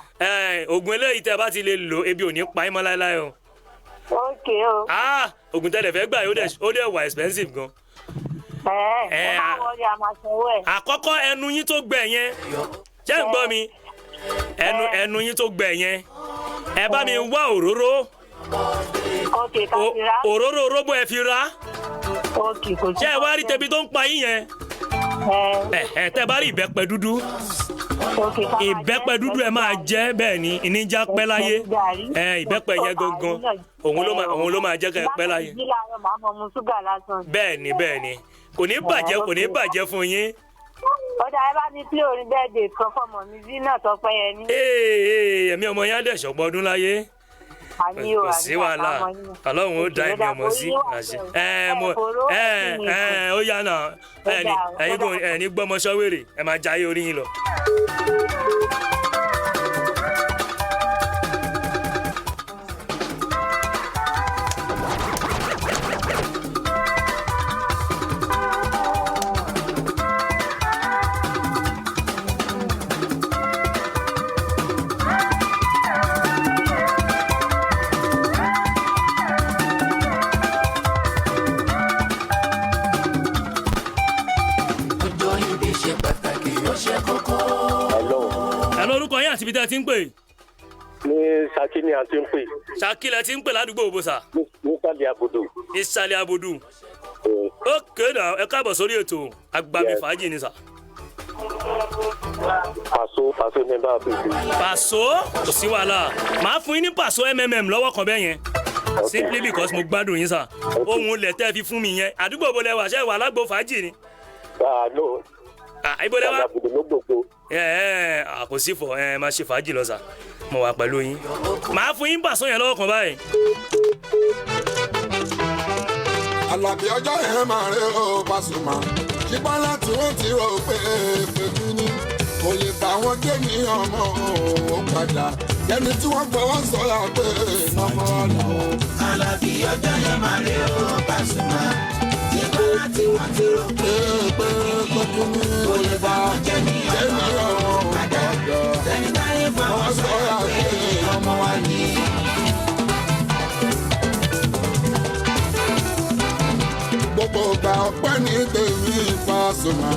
oògùn eléyìí tẹ́ bá ti lè lò ebi ò ní pa yín mọ́ láéláé o. ok o. oògùn tẹ́lẹ̀ fẹ́ gbà ó dẹ̀ wà expensive gan. ẹ máa wọlé àmàṣẹwọ ẹ. àkọ́kọ́ ẹnu yín tó gbẹ yẹn ṣé ń gbọ́ mi ẹnu yín tó gbẹ yẹn ẹ bá mi wá òróró. ok ká fi ra. òróró orógbó ẹ fi ra. ok kò sí. ṣé ẹ wá rí tẹbi tó ń pa yín yẹn. tẹ bá rí ìbẹ́pẹ dúdú. ìbẹ́pẹ dúdú ẹ máa jẹ bẹ́ẹ̀ ni ìníjà pẹ́ láyé. ìbẹ́pẹ yẹn gangan òun ló máa jẹ́ kẹ́ ẹ pẹ́ láyé. bẹ́ẹ̀ ni kò ní bàjẹ́ fún yín. ọ̀dà ẹ bá ní pílẹ̀ orin bẹ́ẹ̀dẹ̀ kan fọmọ mi Zinat Ọpẹ́yẹmí. ẹ̀mí ọmọ yẹn á dẹ̀ ṣọ̀pọ̀ ọdún láyé. kò sí wàhálà Ọlọ́run ó dá ẹ̀mí ọmọ sí. ó yá náà ẹ̀yin gbọ́mọ sọ́wérè ẹ máa jayé orí yín lọ. àti ibi tẹ́ ẹ ti ń pè. ní Ṣakí ni a ti ń pè. Ṣakí lẹ ti ń pè ládùúgbò òbòsà. nísàlẹ̀ àbòdò. ìsàlẹ̀ àbòdò. ókè náà ẹ káàbọ̀ sórí ètò agbami fàájì ni sà. pàṣọ ní bá a bèbè. pàṣọ kò sí wàhálà màá fún yín ní pàṣọ lọ́wọ́ kan bẹ́ẹ̀ yẹn simply because mo gbádùn yín sà ohun lẹ̀ tẹ́ fi fún mi yẹn àdúgbò bo lẹ wà ṣẹ́ wà lágbo fàájì ni. no. ibo lẹ wá. kò sí fọ máa ṣe fàájì lọ sà mo wà pẹ̀lú yín màá fún yín pàṣọ yẹn lọ́wọ́ kan báyìí. Àlàbí ọjọ́ yẹn máa rí o Pasuma ṣùgbọ́n láti wọ́n ti rò pé pẹ̀lú ni kò lè bá wọn gé ní ọmọ ò padà ẹni tí wọ́n gbọ́ wọ́n sọ̀rọ̀ pé ọmọ ọ̀nà. Àlàbí ọjọ́ yẹn máa rí o Pasuma ṣùgbọ́n láti wọ́n ti rò pé pẹ̀lú ni kò lè bá wọn gé ní ọmọ ò padà ẹni táyé bá wọn sọ̀rọ̀ pé ọmọ wa ni. Gbogbo ọgbà ọpẹ́ ní tèmi Pasuma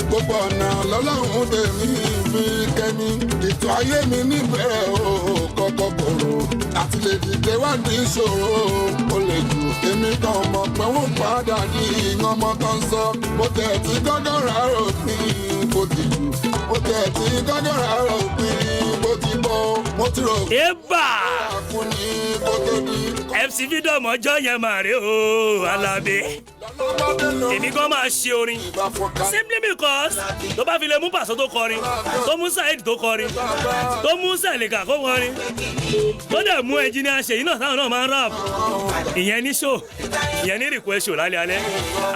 gbogbo ọ̀nà lọ́lọ́run tèmi fi kẹ́mi ètò ayé mi níbẹ̀rẹ̀ o kọ́kọ́ kòrò àti lè dìde wá ní ìṣòro o lè jù èmi kan mọ̀ pé wọ́n padà ní ọmọ kan sọ mo tẹ̀ tí gọ́gọ́ rà ròpin bó ti jù mo tẹ̀ tí gọ́gọ́ rà ròpin bó ti bọ́ mo ti rò pé àkúnni bó tó ní. MC Freedom ọjọ́ yẹn máa rí o Alábí èmi gan máa ṣe orin simply because tó bá fi lè mú Pàṣọ tó kọrin tó mú Saheed tó kọrin tó mú Sẹ̀lẹ̀kà kó kọrin tó dẹ̀ mú Engineer Ṣèyí náà táwọn náà máa ń rap ìyẹn ní show ìyẹn ní request show lálẹ́ alẹ́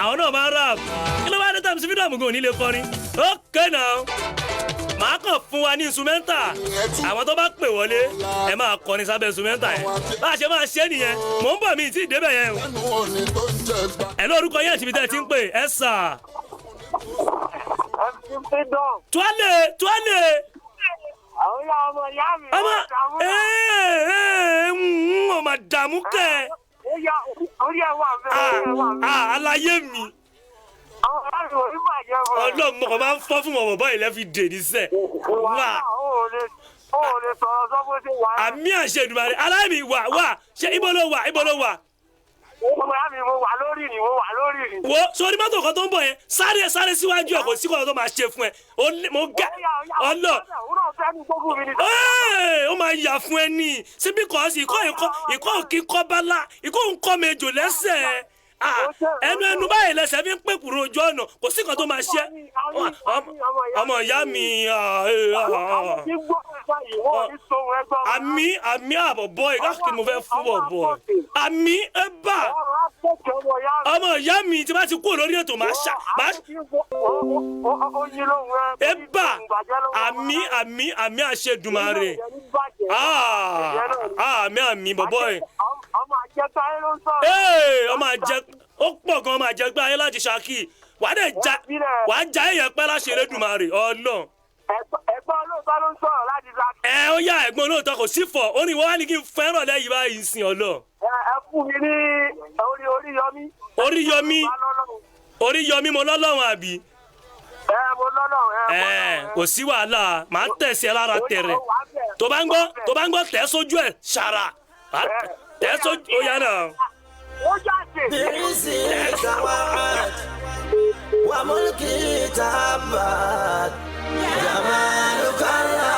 àwọn náà máa ń rap kí ló bá dé MC Freedom gan ò ní lè kọrin okay now màá kàn fún wa ní instrumental àwọn tó bá pè wọlé ẹ máa kọrin sábẹ́ instrumental yẹn bá a ṣe máa ṣe nìyẹn mò ń bọ̀ mí tí ì débẹ̀ yẹn o. ẹ lórúkọ yẹn àti ibi tẹ́ ẹ ti ń pè ẹ sà. tuale. àwọn ọmọ ìyá mi. ọmọ màdàmú kẹ. orí ẹ wà bẹ́ẹ̀. àlàyé mi. Ọlọ́run mọ̀ máa ń fọ́ fún ọmọ báyìí lẹ́fi dè ní sẹ́. Wà. Àmì àṣẹ Èdùmàrè aláìmí wà ṣé ibo ló wà. Mo wà lórí ni. Wo sórí mọ́tò kan tó ń bọ̀ yẹn sáré síwájú ẹ̀ kò sí kọ́ńtà tó máa ṣe fún ẹ. Mo gẹ́ ọlọ́. Ó máa yà fún ẹ ní síbí kọ́ sí ìkọ́ òkè kọ́ bálá ìkọ́ òǹkọ́ mẹ́jọ lẹ́sẹ̀. ẹnu báyìí lẹsẹ̀ fi ń pè kúrò ojú ọ̀nà kò sí kan tó máa ṣe ọmọ ìyá mi báyìí wọ́n ní sóhun ẹgbọ́n. àmì àbọ̀ bọ́ì láti mo fẹ́ fún bọ̀ bọ̀ àmì ẹ bà ọmọ ìyá mi tí bá ti kú lórí ètò máa ṣá ẹ bà àmì àṣedùmarè àmì bọ̀bọ̀ ẹ̀ ọmọ àjẹta ẹ ló ń sọ̀rọ̀. ọmọ àjẹ ó pọ̀ gan ọmọ àjẹgbá ayé láti Ṣakí wàá já èèyàn pẹ́ láṣẹ Elédùmarè Ọlọ́run. ẹ̀gbọ́n olóòótọ́ ló ń sọ̀rọ̀ láti Ṣakí. ó yá ẹ̀gbọ́n olóòótọ́ kò sí fọ̀ ó ní wọ́n wá ní kí n fẹ́ràn lẹ́yìn báyìí sìn ọlọ́. ẹ fún mi ní Oríyọmí mo lọ́lọ́run àbí. mo lọ́lọ́run. kò sí wàhálà màá tẹ̀sí ẹ lára tẹ̀rẹ̀ tó bá ń gbọ́ tẹ̀ sójú ẹ̀ ṣàrà tẹ̀ sójú ó yá náà. ó jáde. bírísì kawad wà múlùkì tábàd jàmánù kàrà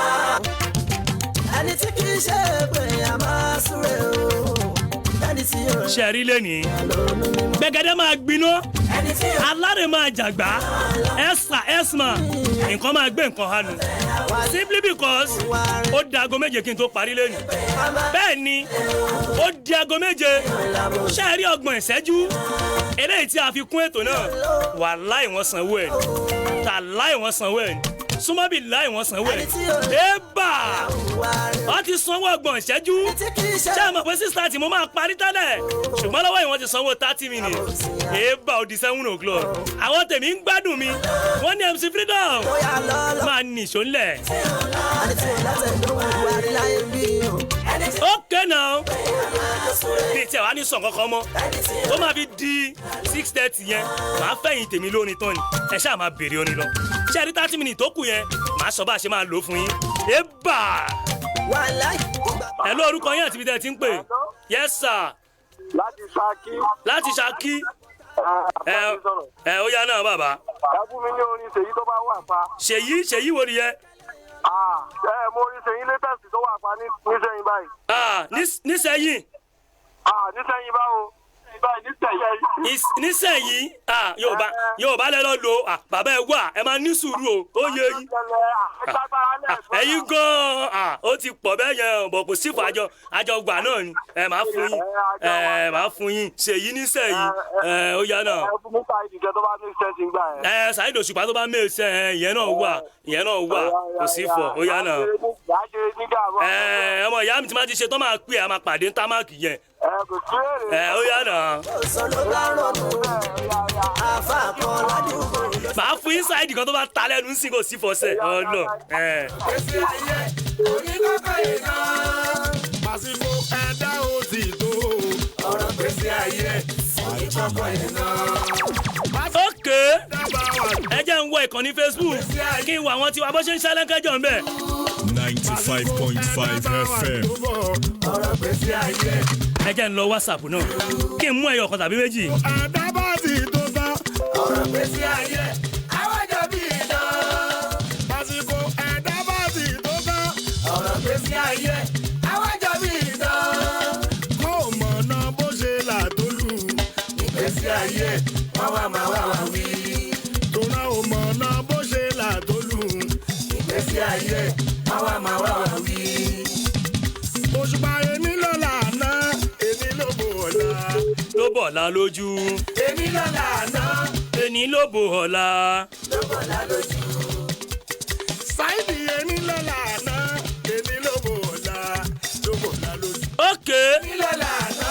ẹni tí kì í ṣe pé a máa súré o ẹni tí yóò. ṣẹ̀rí lẹ́nìí gbẹ̀gẹ́dẹ́ máa gbiná alárè máa jàgbá ẹ̀sma nǹkan máa gbé nǹkan hànú simply because ó di aago méje kí n tó parí lẹ́nu bẹ́ẹ̀ ni ó di aago méje ṣẹ́ẹ̀rí ọgbọ̀n ìṣẹ́jú eléyìí tí a fi kún ètò náà wàláhì wọ́n sanwó ẹ̀ tàláhì wọ́n sanwó ẹ̀ súnmọ́ bí láì wọ́n sanwó ẹ̀ ébà wọ́n ti sanwó ọgbọ̀n ìṣẹ́jú ṣé ẹ mọ̀ pé 6:30 mo máa parí tẹ́lẹ̀ ṣùgbọ́n lọ́wọ́ yìí wọ́n ti sanwó 30 minutes ébà ó di 7 o'clock àwọn tèmi ń gbádùn mi wọ́n ní MC Freedom máa nìṣó ńlẹ̀. okay now bí tí ẹ wá ní sàn kankan mọ́ ó máa fi di 6:30 yẹn màá fẹ̀yìn tèmi lórin tán ni ẹ ṣáà máa bèrè orin lọ ṣé ẹ rí 30 minutes tó kù yẹn màá sọ bá a ṣe máa lò ó fún yín ébà ẹ ló orúkọ yín àti ibi tẹ́ ẹ ti ń pè yes sir láti Ṣakí ó yá náà bàbá. ẹ fún mi ní orin Ṣèyí tó bá wà pa. Ṣèyí wo ni yẹ. mo rí Ṣèyí latest tó wà pa nísẹ̀yìn báyìí. nísẹ̀yìn. nísẹ̀yìn báwo. nísẹ̀yìn Yorùbá lẹ lọ lò bàbá ẹ wà ẹ máa ní sùúrù o ó yẹ yín ẹ̀yin gan ó ti pọ̀ bẹ́ẹ̀ yẹn bọ̀ kò sí fún àjọgbà náà ni ẹ máa fún yín Ṣèyí nísẹ̀yìn ó yá náà. Saheed Òṣùpá tó bá mé ṣe ìyẹn náà wà kò sí fọ ó yá náà. ọmọ ìyá mi ti máa ti ṣe tó máa pè é a máa pàdé ní támákì yẹn. ó yá náà. màá fún yín Saheed kan tó bá ta lẹ́nu sí kò sí fọṣẹ ọlọ. oníkọ́kọ́ yìí náà àsìkò ẹ̀dá ó ti tó ọ̀rọ̀ gbèsè ayé oníkọ́kọ́ yìí náà. ok ẹ jẹ́ ń wọ ìkànnì Facebook kí n wọ àwọn tiwa bó ṣe ń ṣẹlẹ́kẹ́jọ́ ń bẹ̀. 95.5 FM. ọ̀rọ̀ gbèsè ayé. ẹ jẹ́ ń lọ WhatsApp náà kí n mú ẹyọ kan tàbí méjì. ẹ̀dá bá ti tó tán ọ̀rọ̀ gbèsè ayé àwọn jọ bí iná. àsìkò ẹ̀dá bá ti tó tán ọ̀rọ̀ gbèsè ayé àwọn jọ bí iná. kó o mọ̀ náà bó ṣe là tó lù ìgbésí ayé wọ́n wá máa wá wá wí. tòun ò mọ̀ náà bó ṣe là tó lù ìgbésí ayé wọ́n wá máa wá wá wí. Òṣùpá èmi lọ́la àná èmi ló bò ọ̀la. ló bọ̀ ọ̀la lójú. èmi lọ́la àná èmi ló bò ọ̀la. ló bọ̀ ọ̀la lójú. Saidi èmi lọ́la àná èmi ló bò ọ̀la ló bọ̀ ọ̀la lójú. ok èmi lọ́la àná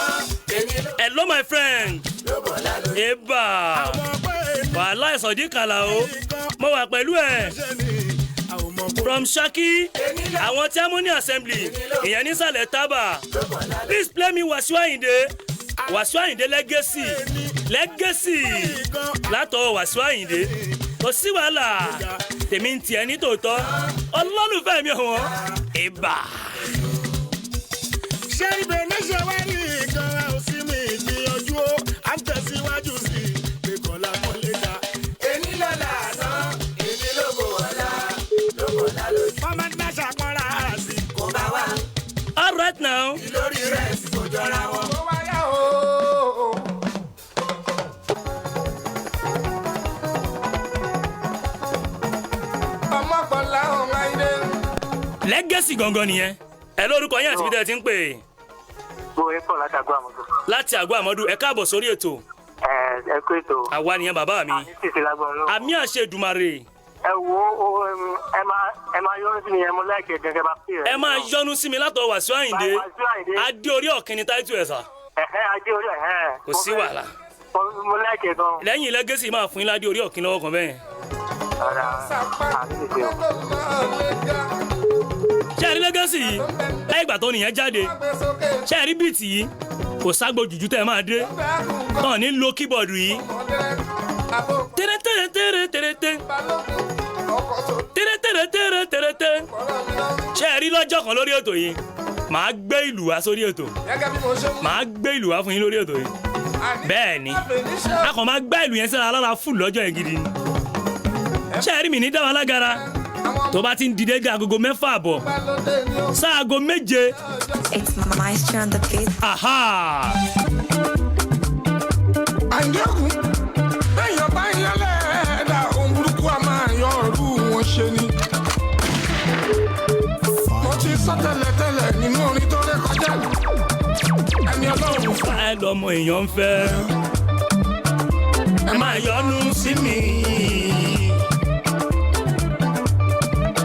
èmi ló. hello my friend. ló bọ̀ ọ̀la lójú. eba wàhálà ìsọ̀dí kàlà o mo wà pẹ̀lú ẹ̀. from Ṣakí àwọn tí Harmony Assembly ìyẹn nísàlẹ̀ Tábà please play me Wasiu Ayinde legacy látọ̀ Wasiu Ayinde kò sí wàhálà tèmi ń tiẹ̀ ní tòótọ́ olólùfẹ́ mi ọ̀wọ́n ìbà. ṣé ibẹ̀ ní ṣe wá rí nǹkan ẹ̀ ò sí mi ìgbìyànjú ó à ń tẹ̀síwájú sí i pé kọ́lá mọ́lẹ́ dá. èmi lọ́la àná èmi ló bò ọ̀la ló bò ọ̀la lójú. mọ́mọ́ ní máa ṣàpọ́nra sí i kò bá wà. all right now. ìlórí rẹ̀ sì kò jọra wọn. ó wáyà o. Legacy gangan nìyẹn. Ẹ lórúkọ yín àti bí tẹ́ ti ń pè. Bóyá pọ̀ láti àgọ́ àmọ́dún. Láti àgọ́ àmọ́dún ẹ káàbọ̀ sórí ètò. Ẹ kó ètò. Àwa nìyẹn bàbá mi. Àmì tètè lágbọ́n lọ. Àmì àṣẹ Èdùmàrè. Ẹ wo ẹ máa yọ́nú sí mi ẹ mú láìkẹ́ gẹ́gẹ́ bá pè rẹ̀. Ẹ máa yọ́nú sí mi látọ̀ Wàsíù Àyìndé. Adé orí ọ̀kìn ni táìtù ẹ̀ sà. Adé orí Kò sí wàhálà. Mo láìkẹ́ gan. Lẹ́yìn Legacy máa fún yín ládé orí ọ̀kìn lọ́wọ́ kan bẹ́ẹ̀. Ṣé ẹ rí Legacy yìí? Lẹ́yìn ìgbà tó nìyẹn jáde. Ṣé ẹ rí bíìtì yìí? Kò ságbo jùjú tẹ́ ẹ máa dé. Tán ní lo kíbọ̀dù yìí. Tẹ́rẹ́tẹ́rẹ́tẹ́rẹ́tẹ́rẹ́tẹ́. Tẹ́rẹ́tẹ́rẹ́tẹ́rẹ́tẹ́rẹ́tẹ́. Ṣé ẹ rí lọ́jọ́ kan lórí ètò yìí? Màá gbé ìlú wá sórí ètò. Màá gbé ìlú wá fún yín lórí ètò yìí. Bẹ́ẹ̀ ni. A kàn máa gbá ìlú yẹn síra alára fún lọ́jọ́ yẹn gidi ni. Ṣé ẹ rí mi ní dáwọn alágara? Tó bá ti ń dìde gé agogo 6:30 sáago 7. It's Maestro on the beat. Aha! Àyẹ̀kùn bẹ́yàn bá yẹn lẹ́ẹ̀dá ohun burúkú a máa yọ ọ̀rú wọn ṣe ni. Mo ti sọ tẹ́lẹ̀tẹ́lẹ̀ nínú orin tó ré kọjá. Ẹni ọlọ́run fún ẹ lọmọ èèyàn ń fẹ́. Ẹ máa yọ́nú sí mi.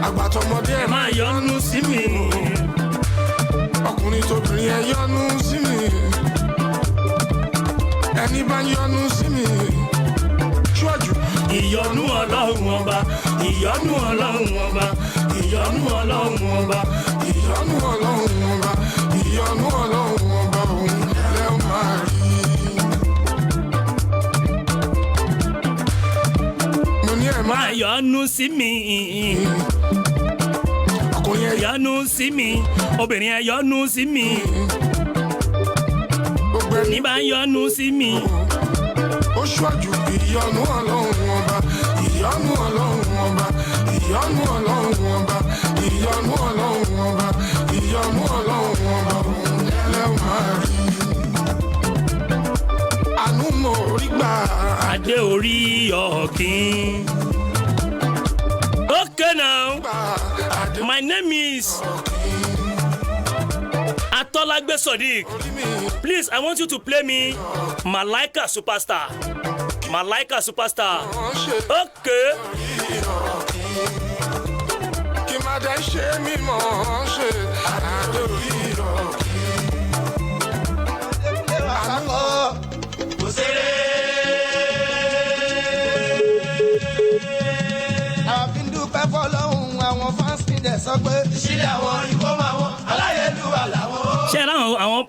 àgbàtọ̀mọdé Ẹ máa yọ́nú sí mi. ọkùnrin tóbìnrin ẹ yọ́nú sí mi. Ẹni bá yọ́nú sí mi. Ṣọ́jú. Ìyọ́nú Ọlọ́run ọba. Ìyọ́nú Ọlọ́run ọba. Ìyọ́nú Ọlọ́run ọba. Ìyọ́nú ọlọ́run ọba. Ìyọ́nú ọlọ́run ọba òun lẹ́ ó máa rí. Mo ní ẹ̀ máa Máa yọ́nú sí mi. ọkùnrin ẹ Yọ́nú sí mi. Obìnrin ẹ yọ́nú sí mi. gbogbo ẹni Ní bá ń yọ́nú sí mi. ó ṣọ́jú. Ìyọ́nú ọlọ́run ọba. Ìyọ́nú ọlọ́run ọba. Ìyọ́nú ọlọ́run ọba. Ìyọ́nú ọlọ́run ọba. Ìyọ́nú ọlọ́run ọba òun lẹ́ ó máa rí. Àánú mo rí gbà. Adé orí ọ̀kìn. Okay now. My name is Atolagbe Sodiq. Please, I want you to play me Malaika Superstar. Malaika Superstar. Okay. Kí má dẹ́ ṣe mí mọ̀ ọ́n ṣe àdórí àfi ń dúpẹ́ fọlọ́hún àwọn fans mi dẹ̀ sọ pé. ìṣílẹ̀ àwọn ikọ́ máa wọ́n aláyélúwà làwọn. Ṣé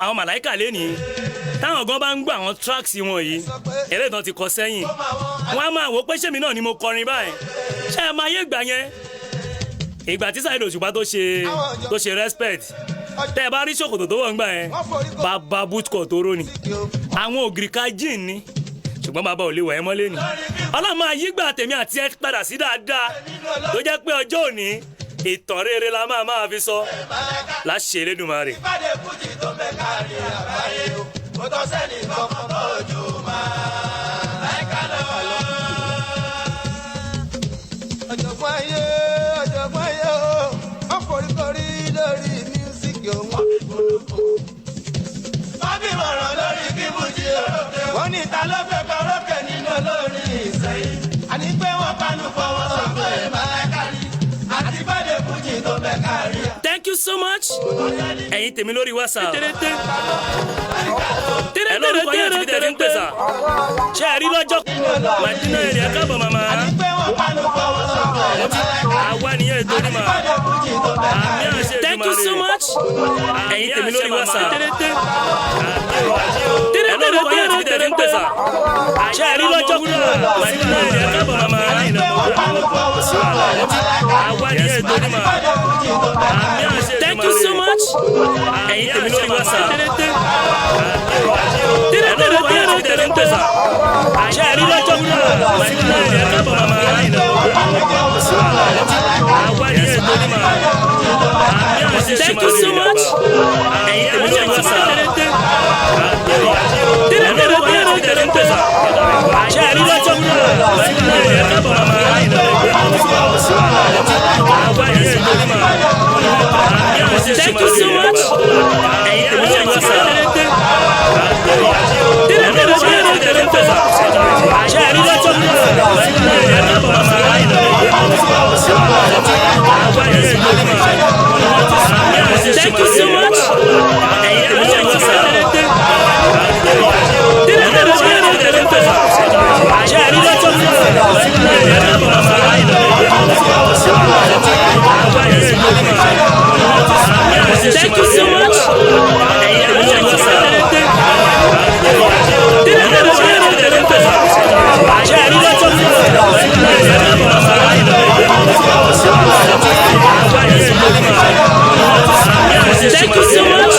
àwọn Màláíkà lénìí táwọn gan bá ń gbọ́ àwọn tracks wọn yìí eléyìí tán ti kọ sẹ́yìn wọ́n á máa wò pé ṣèmi náà ni mo kọrin báyìí ṣé ẹ máa yé ìgbà yẹn ìgbà tí Saheed Òṣùpá tó ṣe respect tẹ́ ẹ bá rí ṣòkòtò tó wọ̀ ń gbà yẹn bàbá bootcut tó rò ní àwọn ògiri ká jìn ní ṣùgbọ́n bàbá ò lè wọ̀ ẹ́ mọ́lé ni Ọlọ́run máa yí gbà tèmi àti ẹ padà sí dáadáa tó jẹ́ pé ọjọ́ òní ìtàn rere la máa fi sọ láṣẹ Elédùmarè. ìpàdé fújì tó fẹ́ kárí àgbáyé o kò tọ́ sẹ́ni kankan tó jù máa láìka lọ. ọ̀jọ̀gbọ́n ayé o wọ́n foríkorí lórí mísíkì òun. wọ́n bí mọ̀ràn lórí kí fújì òrókè o. wọ́n ní ta ló fẹ́ kọ́rókè nínú olórin ìsẹ̀yìn. àní pé wọ́n panu fọwọ́ sọ pé màláìka ni àti ìpàdé fújì tó fẹ́ kárí. Thank you so much. ẹ̀yin tèmi lórí WhatsApp. ẹ lórúkọ yẹn ti fi tẹ̀lé ń pèsè. ṣé ẹ rí lọ́jọ́ Madina èrè ẹ káàbọ̀ màmá. àwa nìyẹn ètò ní ma. Thank you so much. ẹ̀yin tèmi lórí WhatsApp. ẹ lórúkọ yẹn ti fi tẹ̀lé ń pèsè. ṣé ẹ rí lọ́jọ́ Madina èrè ẹ káàbọ̀ màmá. àwa nìyẹn ètò ní ma. Thank you so much. ẹ̀yin tèmi lórí WhatsApp. ẹ lórúkọ yẹn ti fi tẹ̀lé ń pèsè. ṣé ẹ rí lọ́jọ́ Madina èrè ẹ káàbọ̀ màmá. àwa nìyẹn ètò ní ma. Thank you so much. ẹ̀yin tèmi lórí WhatsApp. ẹ lórúkọ yẹn ti fi tẹ̀lé ń pèsè. ṣé ẹ rí lọ́jọ́ Madina èrè ẹ káàbọ̀ màmá. àwa nìyẹn ètò ní ma. Thank you so much. ẹ̀yin tèmi ṣe ń gbọ́ sá. àṣà àríwá tó ń Thank you so much. ẹ̀yin tèmi ṣe ń gbọ́ sá. àṣà àríwá tó ń Thank you so much. Thank you so much.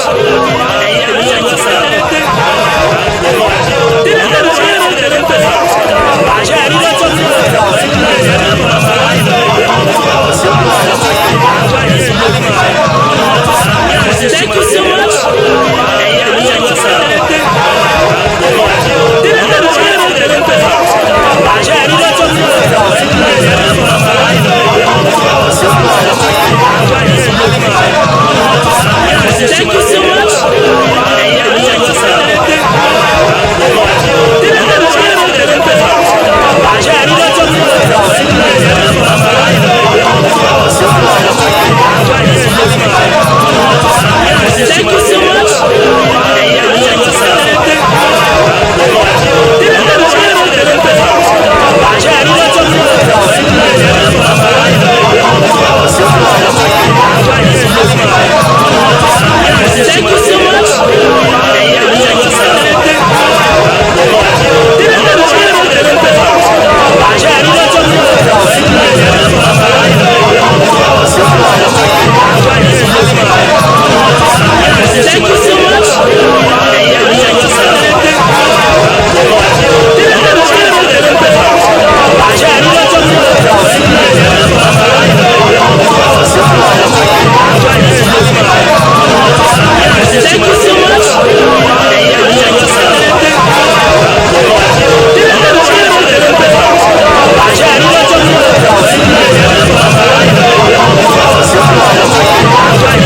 Thank you so much. Thank you so much. Thank you so much. Thank you so much. Thank you so much.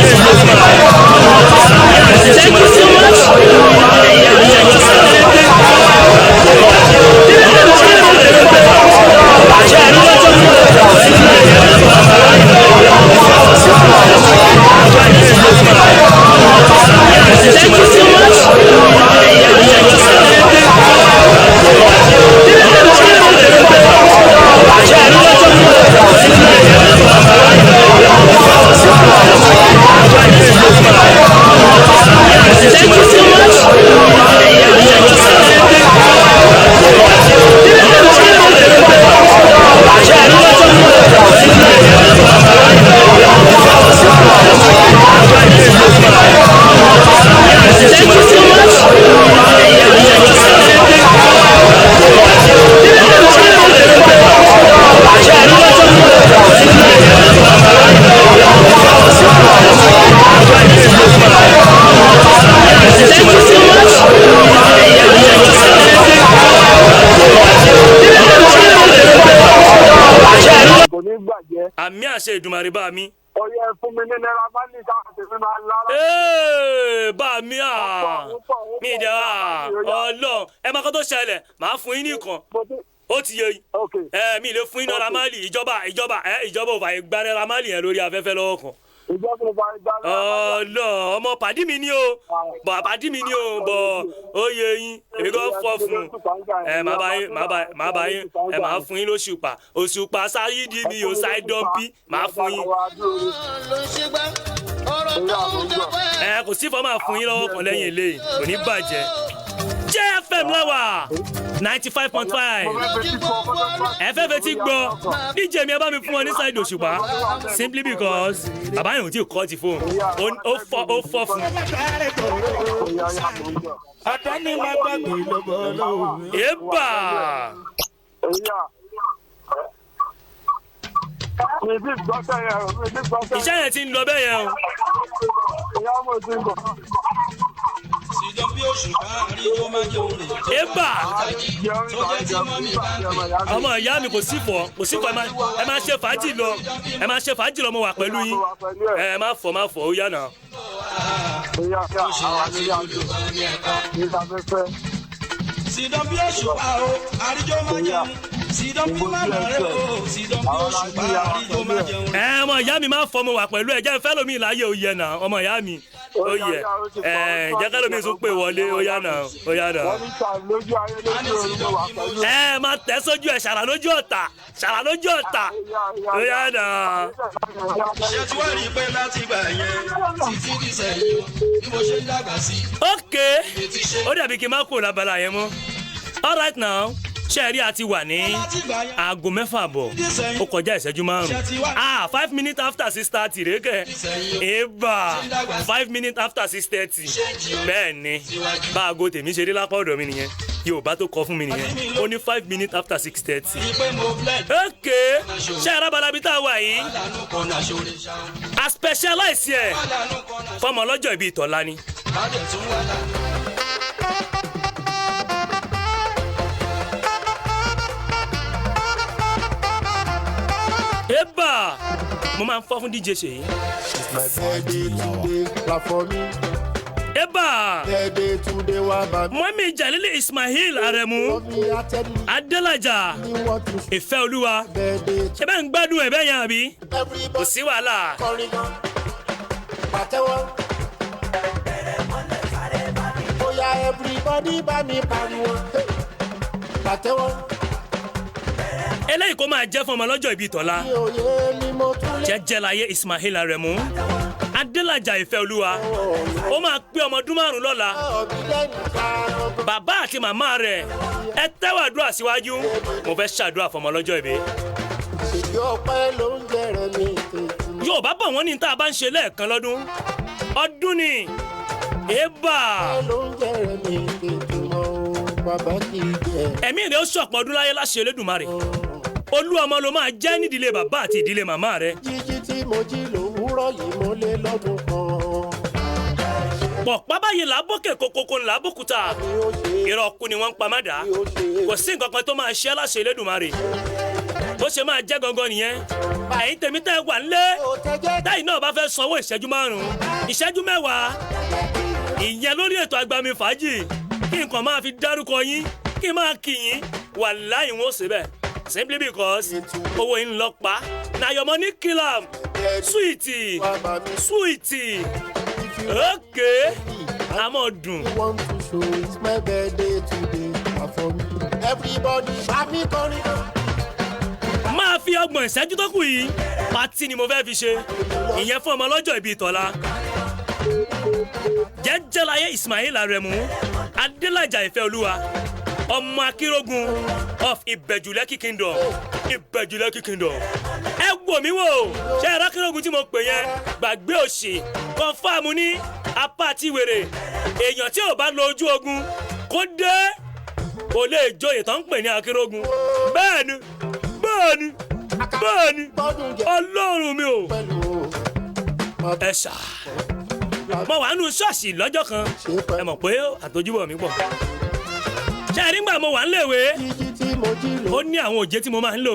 Thank you so much. Thank you so much. Thank you so much. Thank you so much. Thank you so much. àmì àṣẹ ìdùmarè bá mi. ọyẹ fún mi ní náírà máa ní ká tèmi máa lára. bá mi mi ìdá ọlọ́run ẹ máa kọ́ tó ṣẹlẹ̀ màá fún yín nìkan ó ti yẹ yìí mi lè fún yín náírà máàlì ìjọba ò fàyè gba náírà máàlì yẹn lórí afẹ́fẹ́ lọ́wọ́ kan. ọlọ́run ọmọ pàdí mi ni o bọ̀ pàdí mi ni o bọ̀ ó yẹ yín èmi kò fọ́ fún un màá bá yín màá fún yín òṣùpá sáyídì mi ò ṣáìdọ́pì màá fún yín. kò sí fọ́ máa fún yín lọ́wọ́ kan lẹ́yìn eléyìí kò ní bàjẹ́. JFM láwà 95.5 ẹ̀fẹ́fẹ́ ti gbọ́ DJ mi ẹ bá mi fún ọ ní ṣáìdì òṣùpá simply because bàbá yẹn ò tí ì kọ́ ti fóun ó fọ́ fún un. Eba. Iṣẹ́ yẹn ti ń lọ bẹ́ẹ̀ yẹn o. eba ọmọ ìyá mi kò sí fọ ẹ máa ṣe fàájì lọ mo wà pẹ̀lú yín ẹ má fọ ó yá náà. Sidon bí òṣùpá o, àríjó máa jẹun. Sidon bí màmá rẹ o, sidon bí òṣùpá, àríjó máa jẹun. Ọmọ ìyá mi máa fọ mo wà pẹ̀lú ẹ jẹ́ fẹ́ lómi láyé òye náà ọmọ ìyá mi òye jẹ́ kẹ́ lómi tún pè wọlé ó yá náà. Máa tẹ̀ sójú ẹ̀ ṣàrà lójú ọ̀tà ó yá náà. Ṣé tí wọ́n rí i pé láti gbà yẹn títí di sẹ́yìn bí mo ṣe ń dàgbà sí. Ok ó dàbí kí n má kó lábala yẹn mọ́ all right now ṣẹ́ẹ̀rí àti wà ní aago 6:30 ó kọjá ìṣẹ́jú 5 5 minutes after 6:30 rẹ́kẹ̀ eba 5 minutes after 6:30 bẹ́ẹ̀ ni bá aago tèmi ṣe rí lápá ọ̀dọ̀ mi nìyẹn Yorùbá tó kọ fún mi nìyẹn ó ní 5 minutes after 6:30 ok ṣẹ́ẹ̀rá balabi tá a wà yìí a specialize ẹ̀ fọmọ ọlọ́jọ́ ìbí ìtọ́lá ni. Eba mo máa ń fọ́ fún DJ Ṣèyí. My birthday today clap for me. Eba Birthday today wa ba mi. Mọ́mí Jalili Ismail Aremu Adélájà Ìfẹ́ Olúwa ṣé bẹ́ẹ̀ ń gbádùn ẹ̀ bẹ́ẹ̀ yẹn àbí kò sí wàhálà. Pàtẹ́wọ́. Bóyá everybody bá mi pariwo. Pàtẹ́wọ́. Eléyìí kó máa jẹ́ fún ọmọ lọ́jọ́ ìbí tọ́lá jẹ́jẹ́ láyé Ismail Aremu Adélájà Ìfẹ́ Olúwa ó máa pé ọmọ ọdún 5 lọ́la bàbá àti màmá rẹ̀ ẹ tẹ́wàdúrà síwájú mo fẹ́ ṣàdúrà fún ọmọ lọ́jọ́ ìbí. Yorùbá bọ̀ wọ́n ní tá a bá ń ṣe lẹ́ẹ̀kan lọ́dún ọdún ni eba ẹ̀mí rẹ̀ ó ṣọ̀pọ̀ ọdún láyé láṣẹ Elédùmarè olú ọmọ ló máa jẹ́ nídìílé bàbá àti ìdílé màmá rẹ̀. jíjí tí mo jí lòwúrọ̀ yìí mo lé lọ́dún kan. pọ̀pá báyìí làbókè kókókó làbókúta ìrọ̀kú ni wọ́n ń pa má dà kò sí nǹkan kan tó máa ṣe láṣẹ Elédùmarè bó ṣe máa jẹ́ gangan nìyẹn. ẹ̀yin tèmi tẹ́ wà nílé táyì náà bá fẹ́ sanwó ìṣẹ́jú 5 ìṣẹ́jú 10 ìyẹn lórí ètò Agbami Fàájì kí nǹkan máa fi dárúkọ yín kí n máa kí yín wàláhì wọn ò ṣe bẹ́ẹ̀ simply because owó yín lọ pa na your money kill am sweetie okay àmọ́ dùn. It's my birthday today for me. Everybody bá mi kọrin. máa fi 30 ìṣẹ́jú tó kù yìí pátì ni mo fẹ́ fi ṣe ìyẹn fún ọmọ lọ́jọ́ ìbí tọ́lá jẹ́jẹ́ láyé Ismail Aremu Adélájà Ìfẹ́ Olúwa ọmọ Akírógun of Ìbẹ̀jùlẹ́kì Kingdom ẹ wò mí wò ṣé ẹ̀rọ Akírógun tí mo pè yẹn gbàgbé òṣì kọ́fàmù ní apá àti wèrè èèyàn tí ò bá lọ ojú ogun kó dé kò lè joyè tó ń pè ní Akírógun bẹ́ẹ̀ni Ọlọ́run mi ò ẹ ṣá mo wà nù ṣọ́ọ̀ṣì lọ́jọ́ kan ẹ mọ̀ pé àtọ́júbọ̀ mi pọ̀ ṣé ẹ nígbà mo wà ń léwe ó ní àwọn òjé tí mo máa ń lò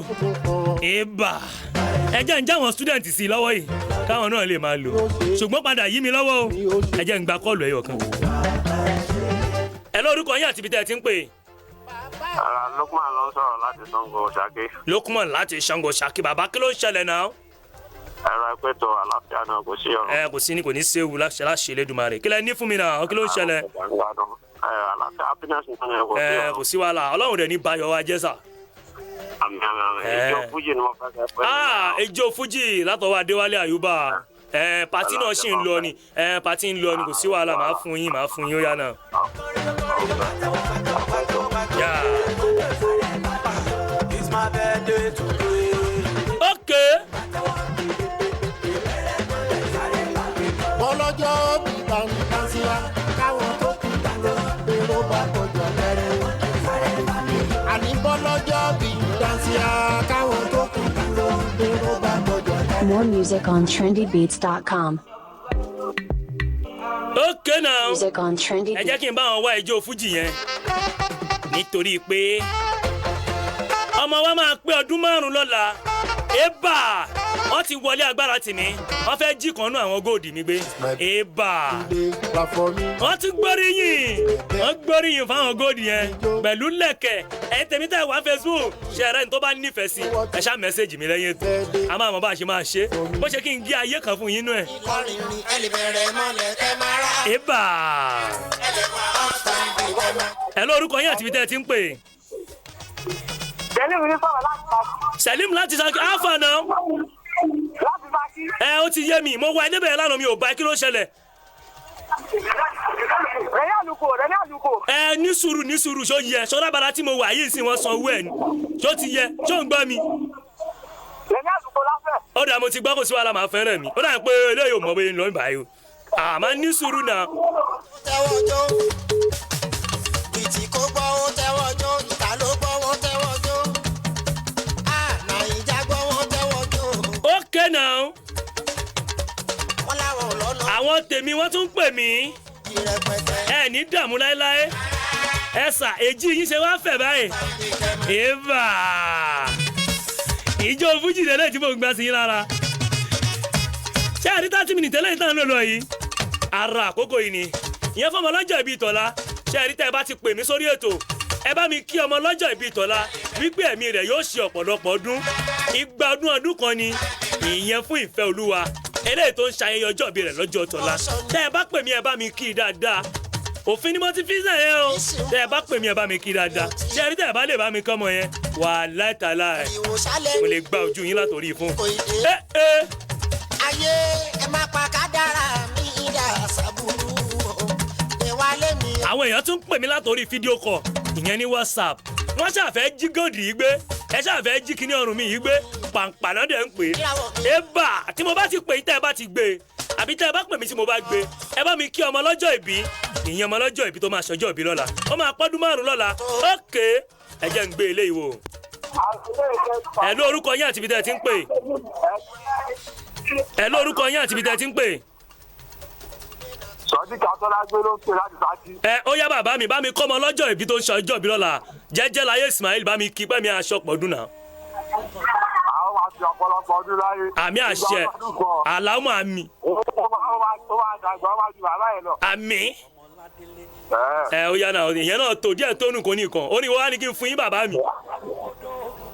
ìbà ẹ jẹ́ ń já àwọn student sí i lọ́wọ́ yìí káwọn náà lè máa lò ṣùgbọ́n padà yí mi lọ́wọ́ o ẹ jẹ́ ń gba kọ́ọ̀lù ẹyọ kan. ẹ lórúkọ yín àti ibi tẹ́ ẹ ti ń pè. Lukman ló ń sọ̀rọ̀ láti Ṣàngó Ṣakí. Lukman láti Ṣàngó Ṣakí bàbá kí ló ń ṣẹlẹ̀ náà. ẹ̀rọ ìpẹ́tọ̀ àlàáfíà náà kò sí ọ̀rọ̀. kò sí ni kò ní séwu láṣẹ Elédùmarè kí lẹ ní fún mi náà kí ló ń ṣẹlẹ̀. àlàáfíà happiness nìkan yẹn kò sí ọ̀rọ̀. kò sí wàhálà Ọlọ́run dẹ̀ ní bayọ̀ wa jẹ́ sà. àmì ìjọ fújì ni mo fẹ́ kẹ́ pẹ́. ìjọ fújì látọwọ́ Adéwálé Àyùbá pati náà ṣì ń lọ ni pati ń lọ ni kò sí wàhálà máa fún yín ó yá náà. It's my birthday today. Okay. Bọ́lọ́jọ́ bí bàǹtàṣíà káwọn tó kù dúró èrò bá kọjọ lẹ́rẹ́. Àní bọ́lọ́jọ́ bí bàǹtàṣíà káwọn tó kù dúró èrò bá kọjọ lẹ́rẹ́. More music on trendybeats.com. Okay now. Ẹ jẹ́ kí n bá wọn wá ijó fújì yẹn. Nítorí pé ọmọ wa máa pé ọdún 5 lọ́la. Eba! Wọ́n ti wọlé agbára tì mí. Wọ́n fẹ́ jí kan nú àwọn góòdì mi gbé. Eba! Wọ́n ti gbóríyìn. Wọ́n gbóríyìn fáwọn góòdì yẹn. Pẹ̀lú lẹ̀kẹ̀. Ẹ̀yin tèmi tẹ̀ wá Facebook. Ṣé ẹ̀rẹ́ ní tó bá nífẹ̀ẹ́ sí? Ẹ ṣá mẹ́sẹ̀jì mi lẹ́yìn ètò. A máa mọ bá a ṣe máa ṣe. Bó ṣe kí n gé ayé kan fún yín nú ẹ̀. Eba! Ẹ lórúkọ yín àti ibi tẹ́ ẹ ti ń pè. Selim ní sọ̀rọ̀ láti Baki. Selim láti Saki Alfa náà. Láti Baki. Ó ti yé mi, mo wá ẹdẹ́bẹ̀rẹ̀ lánàá mi ò bá kí ló ṣẹlẹ̀. Rẹ̀mí àlùkò. Ní sùúrù ṣó yẹ ṣọ́dá bàrà tí mo wà yìí sí wọn san owó ẹ̀ ni. Ṣó ti yẹ ṣó ń gbọ́ mi. Rẹ̀mí àlùkò láfẹ̀. Ó dà mo ti gbọ́ kó sí wàhálà máa fẹ́ràn mi. Ó dà pé eléyìí ò mọ̀ bóyá ń lọ ìbáyìí o. Àmọ́ ní sùúrù náà. Tẹ́wọ́ jó. Ìtì kó gbọ́ ó tẹ́wọ́ jó. Ìta ló gbọ́ ó tẹ́wọ́ jó. Nàìjà gbọ́ ó tẹ́wọ́ jó. Okay now. Wọ́n láwọn ò lọ́nà. Àwọn tèmi wọ́n tún pè mí. Ẹ ní dààmú láéláé. Ẹ sà èjì yín ṣe wá fẹ̀ báyìí. Eva! Ìjọ fújì lẹ́lẹ́ tí mo gbà sí yín lára. Ṣé àrí 30 minutes tẹ́lẹ̀ ìtàn ló lọ yìí? Ara àkókò yìí ni. Ìyẹn fọmọ lọ́jọ́ ìbí ìtọ́lá. Ṣé àrí tẹ́ ẹ bá ti pè mí sórí ètò? Ẹ bá mi kí ọmọ lọ́jọ́ ìbí ìtọ́lá wípé ẹ̀mí rẹ̀ yóò ṣe ọ̀pọ̀lọpọ̀ ọdún. Igba ọdún kan ni. Ìyẹn fún ìfẹ́ Olúwa. Eléyìí tó ń ṣayẹyẹ ọjọ́ ìbí rẹ̀ lọ́jọ́ tọ́lá. Tẹ́ ẹ bá pè mí ẹ bá mi kí i dáadáa. Òfin ni mo ti fi sẹ́yìn o. Tẹ́ ẹ bá pè mí ẹ bá mi kí i dáadáa. Ṣé àrí tẹ́ ẹ bá lè bá mi kọ́ ọmọ yẹn? Wàláhì tàláhì. Mo lè gba ojú yín látòrí fún. Ayé ẹ má pa kádàrá mi dà sábúrú. Ìwálé mi. Àwọn èèyàn tún pè mí látòrí fídíò kọ̀ ìyẹn ní WhatsApp. Wọ́n ṣàfẹ́ jí gòdì yìí gbé. Ẹ ṣàfẹ́ jí kíní ọrùn mi yìí gbé. Pàǹpà náà dẹ̀ ń pè é. Eba! Tí mo bá ti pè yín tẹ́ ẹ bá ti gbé. Àbí tẹ́ ẹ bá pè mí tí mo bá gbé. Ẹ bá mi kí ọmọ lọ́jọ́ ìbí. Ìyẹn ọmọ lọ́jọ́ ìbí tó máa ṣọjọ́ ìbí lọ́la. Ó máa pọ́dún 5 lọ́la. Okay. Ẹ jẹ́ ń gbé eléyìí wò. Ẹ lórúkọ yín àti ibi tẹ́ ẹ ti ń pè. Ẹ lórúkọ yín àti ibi tẹ́ ẹ ti ń pè. Sọ́jí Kàtọ́lá gbé ló ń pè láti Baki. Ó yá bàbá mi bá mi kọ́ ọmọ lọ́jọ́ ìbí tó ń ṣọjọ́ ìbí lọ́la. Jẹ́jẹ́ láyé Ismail bá mi kí pẹ́ mi aṣọ pọ̀dún náà. Àwọn máa fi ọ̀pọ̀lọpọ̀ ọdún láyé. Àmì àṣẹ. Àlámọ̀ àmì. Ó máa dàgbà ó máa ju bàbá yẹn lọ. Àmì. Ó yá náà ìyẹn náà tó díẹ̀ tó nù kó nìkan. Ó ní wọ́n á ní kí n fún yín bàbá mi.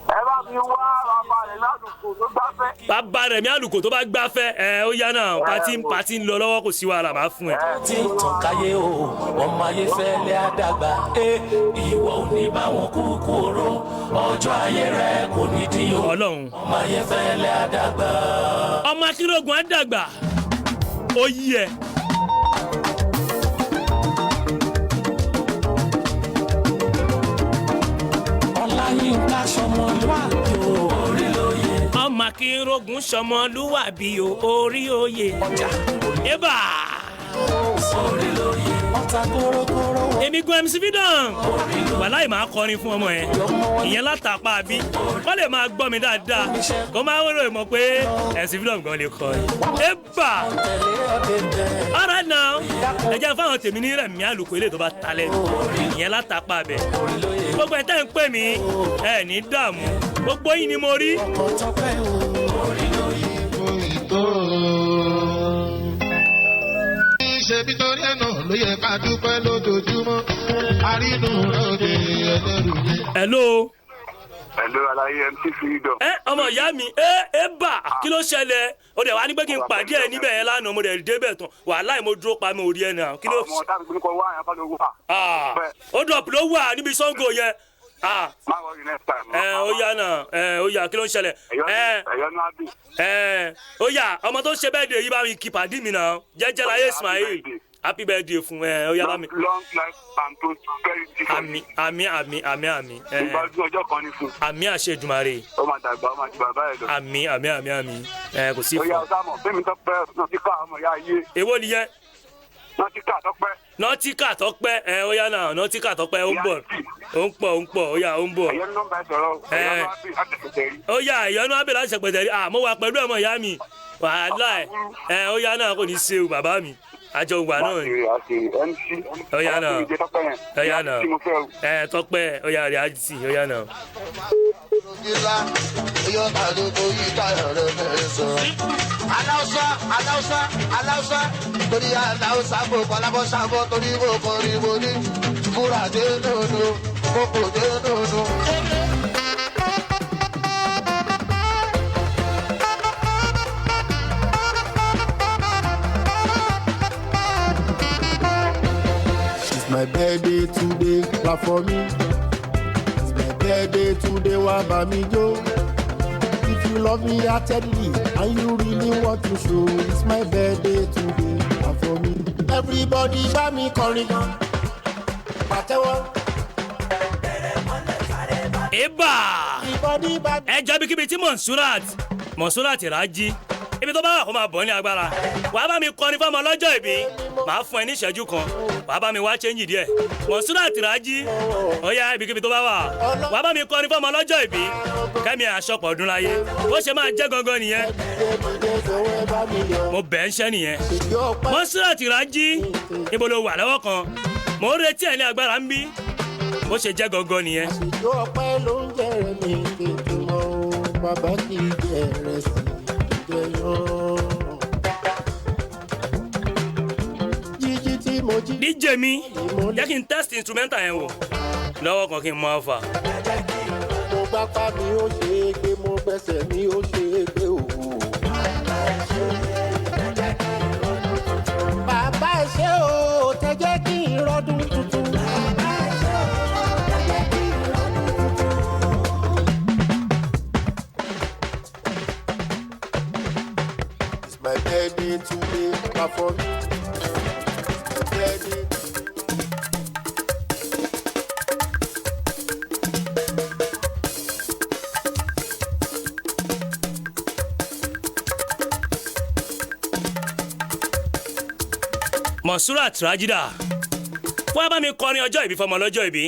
Ẹ bá mi wá bàbá rẹ̀ lálùkò tó gbáfẹ́. Bàbá rẹ̀ mi àlùkò tó bá gbáfẹ́. Ó yá náà pàtí ń lọ lọ́wọ́ kò sí wàhálà máa fún ẹ. Tí ń tàn káyé o, ọmọ ayé fẹ́lẹ́ àdàgbà. Ìwọ ò ní bá wọn kúkú oró. Ọjọ́ ayé rẹ̀ kò ní dín o. Ọlọ́run. Ọmọ ayé fẹ́lẹ́ àdàgbà. Ọmọ akínrógun àdàgbà. Ó yí ẹ. Ọláyínká ṣọmọlúwàbí o, orí lóye. Ọmọ akínrógun ṣọmọlúwàbí o, orí òye. Eba! Orí lóye. Ọ̀tá kórókóró. Èmi gan MC Freedom. Wàláì máa kọrin fún ọmọ yẹn. Ìyẹn látàpá bí. Wọ́n lè máa gbọ́ mi dáadáa. Kó máa wúlò mọ̀ pé MC Freedom gan lè kọrin. Eba! All right now. Ẹ jẹ́ fáwọn tèmi ní Rẹ̀mí Àlùkò ilé tó bá talẹ̀. Ìyẹn látàpá bẹ̀. Gbogbo ẹ̀ tẹ́ ń pè mí. Ẹ ní dààmú. Gbogbo yín ni mo rí. Ṣebí torí ẹ̀ náà ló yẹ ká dúpẹ́ lójoojúmọ́ àrínú ròde ẹlẹ́rù mi. Hello. Hello, aláyé MC Freedom. Ọmọ ìyá mi bà kí ló ṣẹlẹ̀ ó dẹ̀ wá ní pé kí n pàdé ẹ̀ níbẹ̀ yẹn lánàá mo dẹ̀ débẹ̀ tán wàhálà mo dúró pa mi ò rí ẹ̀ náà kí ló. ọmọ tábìlì gbé kọ wá àyànfà ló wà. ó dọ̀pù ló wà níbi Ṣàngó yẹn. má wọrí next time. ó yá náà ó yá kí ló ń ṣẹlẹ̀. ẹ̀yọ́ náà bì. ó yá ọmọ tó ń ṣe bẹ́ẹ̀ dé yìí bá mi kí pàdé mi náà jẹ́jẹ́ láyé Ismail happy birthday fún ó yá bá mi. long life and prosperity. àmì. ìgbàdún ọjọ́ kan ní fún. àmì àṣẹ Èdùmàrè. ó máa dàgbà ó máa ju bàbá ẹ̀ lọ. àmì. kò sí fún. ó yá ọ̀sàmọ̀ fẹ́mi tọ́pẹ́ nọ́tíkà ọmọ ìyá ayé. èwo nìyẹn. nọ́tíkà tọ́pẹ́. nọ́tíkà tọ́pẹ́ ó yá náà nọ́tíkà tọ́pẹ́ ó ń bọ̀ ó yá ó ń bọ̀. ẹ̀yọ́ ló ń bá ẹ sọ̀rọ̀ ẹ̀yọ́ ló ń bá ẹ sọ̀rọ̀. ó yá ìyọnu abẹ́ láti ṣẹ̀pẹ̀tẹ̀ rí mo wà pẹ̀lú ọmọ ìyá mi wàhálà ó yá náà kò ní í ṣe o bàbá mi àjọ wà náà ni. ọ̀yà náà ọ̀yà náà tọ́pẹ́ ọ̀yà rẹ̀ àjì ọ̀yà náà. aláwùsá torí aláwùsá bò kọlábọ̀ sábọ̀ torí bò kọrin bò ní kúrà dé nùnú kókò dé nùnú. It's my birthday today, clap for me. It's my birthday today, wá bá mi jó. If you love me heartedly and you really want to show, it's my birthday today, clap for me. Everybody bá mi kọrin gan, pàtẹ́wọ́. Eba! Ẹjọ́ bí kíbi tí Monsurat Raji. Ibi tó bá wà kó máa bọ̀ ní agbára. Wàá bá mi kọrin fún ọmọ ọlọ́jọ́ ìbí. Màá fún ẹ ní ìṣẹ́jú kan. Wàá bá mi wá chẹ́ńjì díẹ̀. Monsurat Raji. Ó yá ibikíbi tó bá wà. Wàá bá mi kọrin fún ọmọ ọlọ́jọ́ ìbí. Kẹ́mi àṣọpọ̀ ọdún láyé. Bó ṣe máa jẹ́ gangan nìyẹn. Mo bẹ̀ ń ṣẹ́ nìyẹn. Monsurat Raji. Ibo lo wà lọ́wọ́ kan. Mo ń retí ẹ̀ ní agbára ń bí. Bó ṣe jẹ́ gangan nìyẹn. Àṣìjọ ọpẹ́ ló ń jẹrẹ mi kéjì mọ́ o, bàbá kì í jẹrẹ sí jẹyàn. Jíjí tí mo jí. DJ mi, jẹ́ kí n test instrumental yẹn wò. Lọ́wọ́ kan kí n mọ ọfà. Mo bá pa mi ó ṣe é gbé, mo gbẹ́sẹ̀ mi ó ṣe é gbé òwò. Bàbá ẹ ṣé o, tẹ jẹ́ kí n rọ́dún tuntun. My birthday today, clap for me. My birthday. Monsurat Raji dà. Wá bá mi kọrin ọjọ́ ìbí fọmọ lọ́jọ́ ìbí.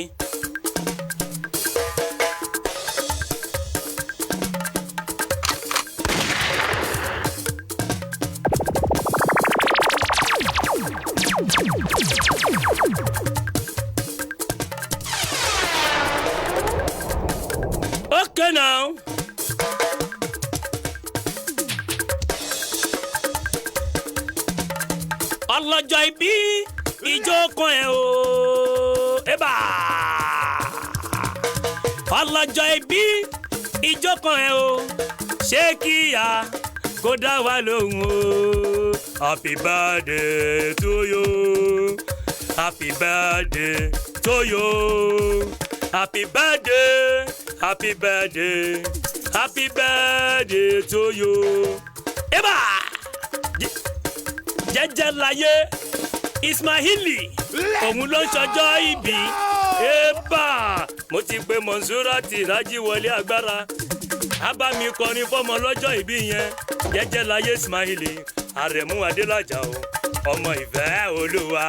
Okay now. Ọlọ́jọ́ ìbí ijó kan ẹ̀ o. Eba. Ọlọ́jọ́ ìbí ijó kan ẹ̀ o. Ṣé kíyà kó dá wa lóhùn o. Happy birthday to you. Happy birthday to you. Happy birthday. Happy birthday. Happy birthday to you. Eba. Jẹ́jẹ́ láyé Ismaili òun ló ń ṣọjọ́ ìbí. Eba. Mo ti pe Monsurat Raji wọlé agbára. A bá mi kọrin fọ́mọ lọ́jọ́ ìbí yẹn. Jẹ́jẹ́ láyé Ismaili Àrẹ̀mú Adélàjà o. Ọmọ ìfẹ́ Olúwa.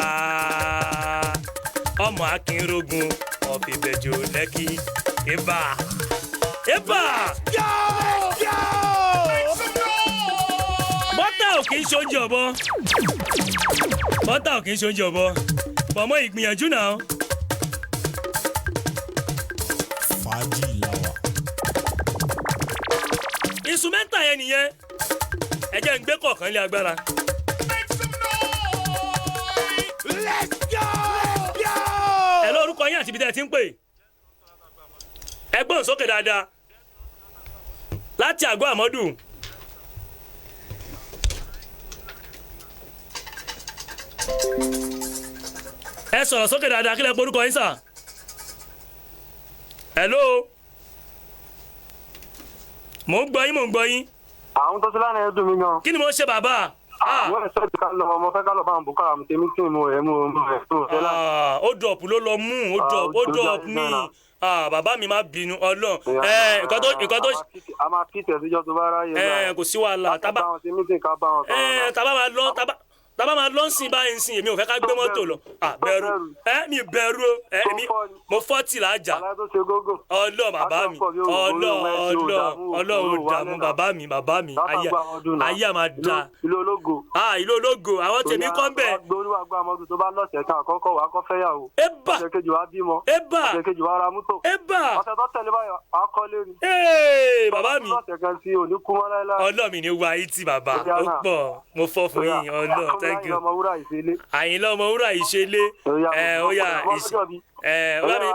Ọmọ Akínrógun ọ̀fìbẹ̀jọ Lẹ́kì. Eba. Eba. Bọ́tà ò kì í ṣoúnjẹ ọ̀bọ. Bọ́tà ò kì í ṣoúnjẹ ọ̀bọ. Bọ̀mọ́ ìgbìyànjú náà. Fàájì làwà. Instrumental yẹn nìyẹn. Ẹ jẹ́ ń gbé kọ̀ọ̀kan lé agbára. Ẹ lórúkọ yín àti ibi tẹ́ ẹ ti ń pè. Ẹ gbọ́n sókè dáadáa. Láti àgọ́ àmọ́dù. Ẹ sọ̀rọ̀ sókè dáadáa kí lẹ porúkọ yín sà. Hello. Mò ń gbọ́ yín. Àwọn tó ti lánàá ẹ dùn mí gan. Kí ni mo ṣe bàbá? Àwọn ẹ̀sọ́ ti ká lọ ọmọ fẹ́ ká lọ bá àwọn bùkárà mi tèmi tí mo rẹ̀ mú ẹ̀ tó fẹ́ láti. Ó dọ̀pù ló lọ mú ó dọ̀pù ní. Bàbá mi má bínú Ọlọ́run. Nǹkan tó. A máa kí tẹ̀síjọ́ tó bá ráyè. Kò sí wàhálà. Tábà máa lọ. Tábà máa máa lọ sí báyìí ń sìn èmi ò fẹ́ ká gbé mọ́tò lọ bẹ̀rù mi bẹ̀rù o mi mo 40 lájà ọlọ́ bàbá mi ọlọ́ dààmú bàbá mi ayé àmà da ilé ológo àwọn tèmi kọ́ ń bẹ̀. gbóríwá gbá ọmọdún tó bá lọ́sẹ̀ kan àkọ́kọ́ wàá kọ́ fẹ́yàwó ọ̀sẹ̀ kejì wàá bímọ ọ̀sẹ̀ kejì wàá ra mọ́tò ọ̀sẹ̀ tó tẹ̀lé báyìí wàá kọ́lé ni. bàbá mi ọlọ́mi ni wà á ti bàbá ó pọ̀ mo fọ́ fún yín ọlọ́ thank you àyìnlá ọmọwúrà ìṣẹ̀lẹ̀ ó yá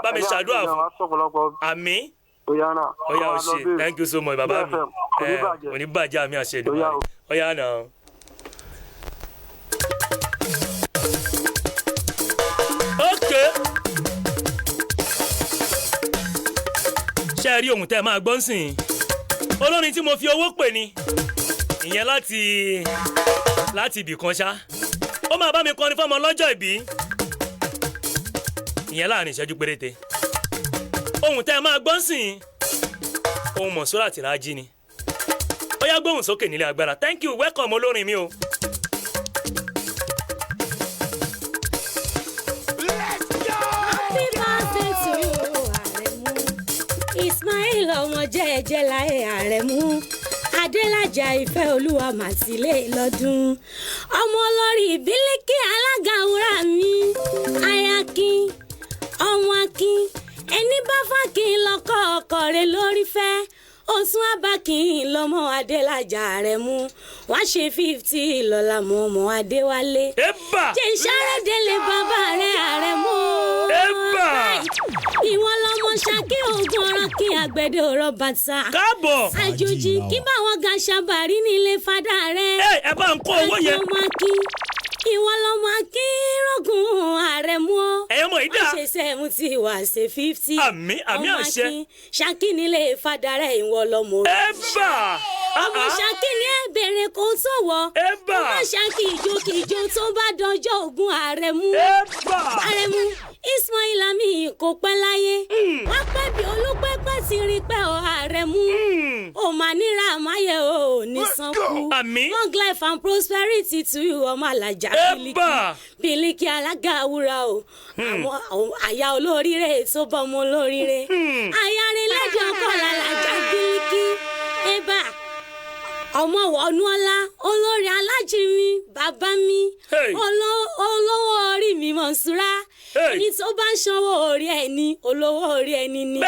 bá mi ṣàdúrà fún àmì ó yá ó ṣe thank you so much bàbá mi oníbàjẹ́ àmì àṣẹ̀dùn ó yá náà. ṣé ẹ rí ohun tẹ́ ẹ máa gbọ́ ń sìn olórin tí mo fi owó pè ní ìyẹn láti ibì kan ṣá ó máa bá mi kọrin fọ́mọ lọ́jọ́ ìbí ìyẹn láàrin ìṣẹ́jú péréte ohun tẹ́ ẹ máa gbọ́ ń sìn ohun Mọ̀súrà Tìrájí ni ó yá gbóhùn sókè nílé agbára thank you welcome olórin mi o. Ismail ọmọ jẹ́ẹ̀jẹ́ láyé Àrẹ̀mú Adélájà ìfẹ́ olúwa màtílé lọ́dún ọmọ olórí Bílíkì alága wúrà mi ayakin ọmọ akin ẹni bá fàkín lọ́kọ̀ ọkọ̀ rẹ̀ lórí fẹ́ Òsùn Abákin lọ́mọ Adélájà Àrẹ̀mú wá ṣe 50 lọ́la mọ́ ọmọ Adéwálé jẹ́ ìṣàrẹ́ délé bàbá rẹ̀ Àrẹ̀mú ìwọ lọmọ Ṣakí ogun ọ̀rọ̀ kí àgbẹ̀dẹ ọ̀rọ̀ bàtà káàbọ̀ àjòjì kí báwọn ga ṣàbàrí nílé fada rẹ̀ ẹ bá ń kó owó yẹn ìwọ lọmọ Akínrógun Àrẹ̀mú ẹ̀yọ́ mọ̀ ìdá àṣẹṣẹ́ mu ti wà ṣe 50 àmì àṣẹ Ṣakí nílé fada rẹ̀ ìwọ lọmọ ọmọ Ṣakí ní ẹ bèrè kó tó wọ ọmọ Ṣakí ìjókìjó tó bá dọjọ́ ogun Àrẹ̀mú Àrẹ̀mú Ismaila mi kò pẹ́ láyé wọ́n pẹ́ bí olúpẹ́pẹ́ ti rí pẹ́ ọ Àrẹ̀mú ó mà níra àmáyé o ní sanku long life and prosperity to you ọmọ Alájà Bílíkì alága wúrà o àyà olóríire tó bọ́ ọmọ olóríire àyà rẹ̀ lẹ́jọ́ ọkọ̀ làlàjà Bílíkì ẹ̀bà ọmọ Wọnúọlá olórí Alájì mi bàbá mi olówó orí mi Mọ̀súrà ẹni tó bá ń sanwó orí ẹni olówó orí ẹni ni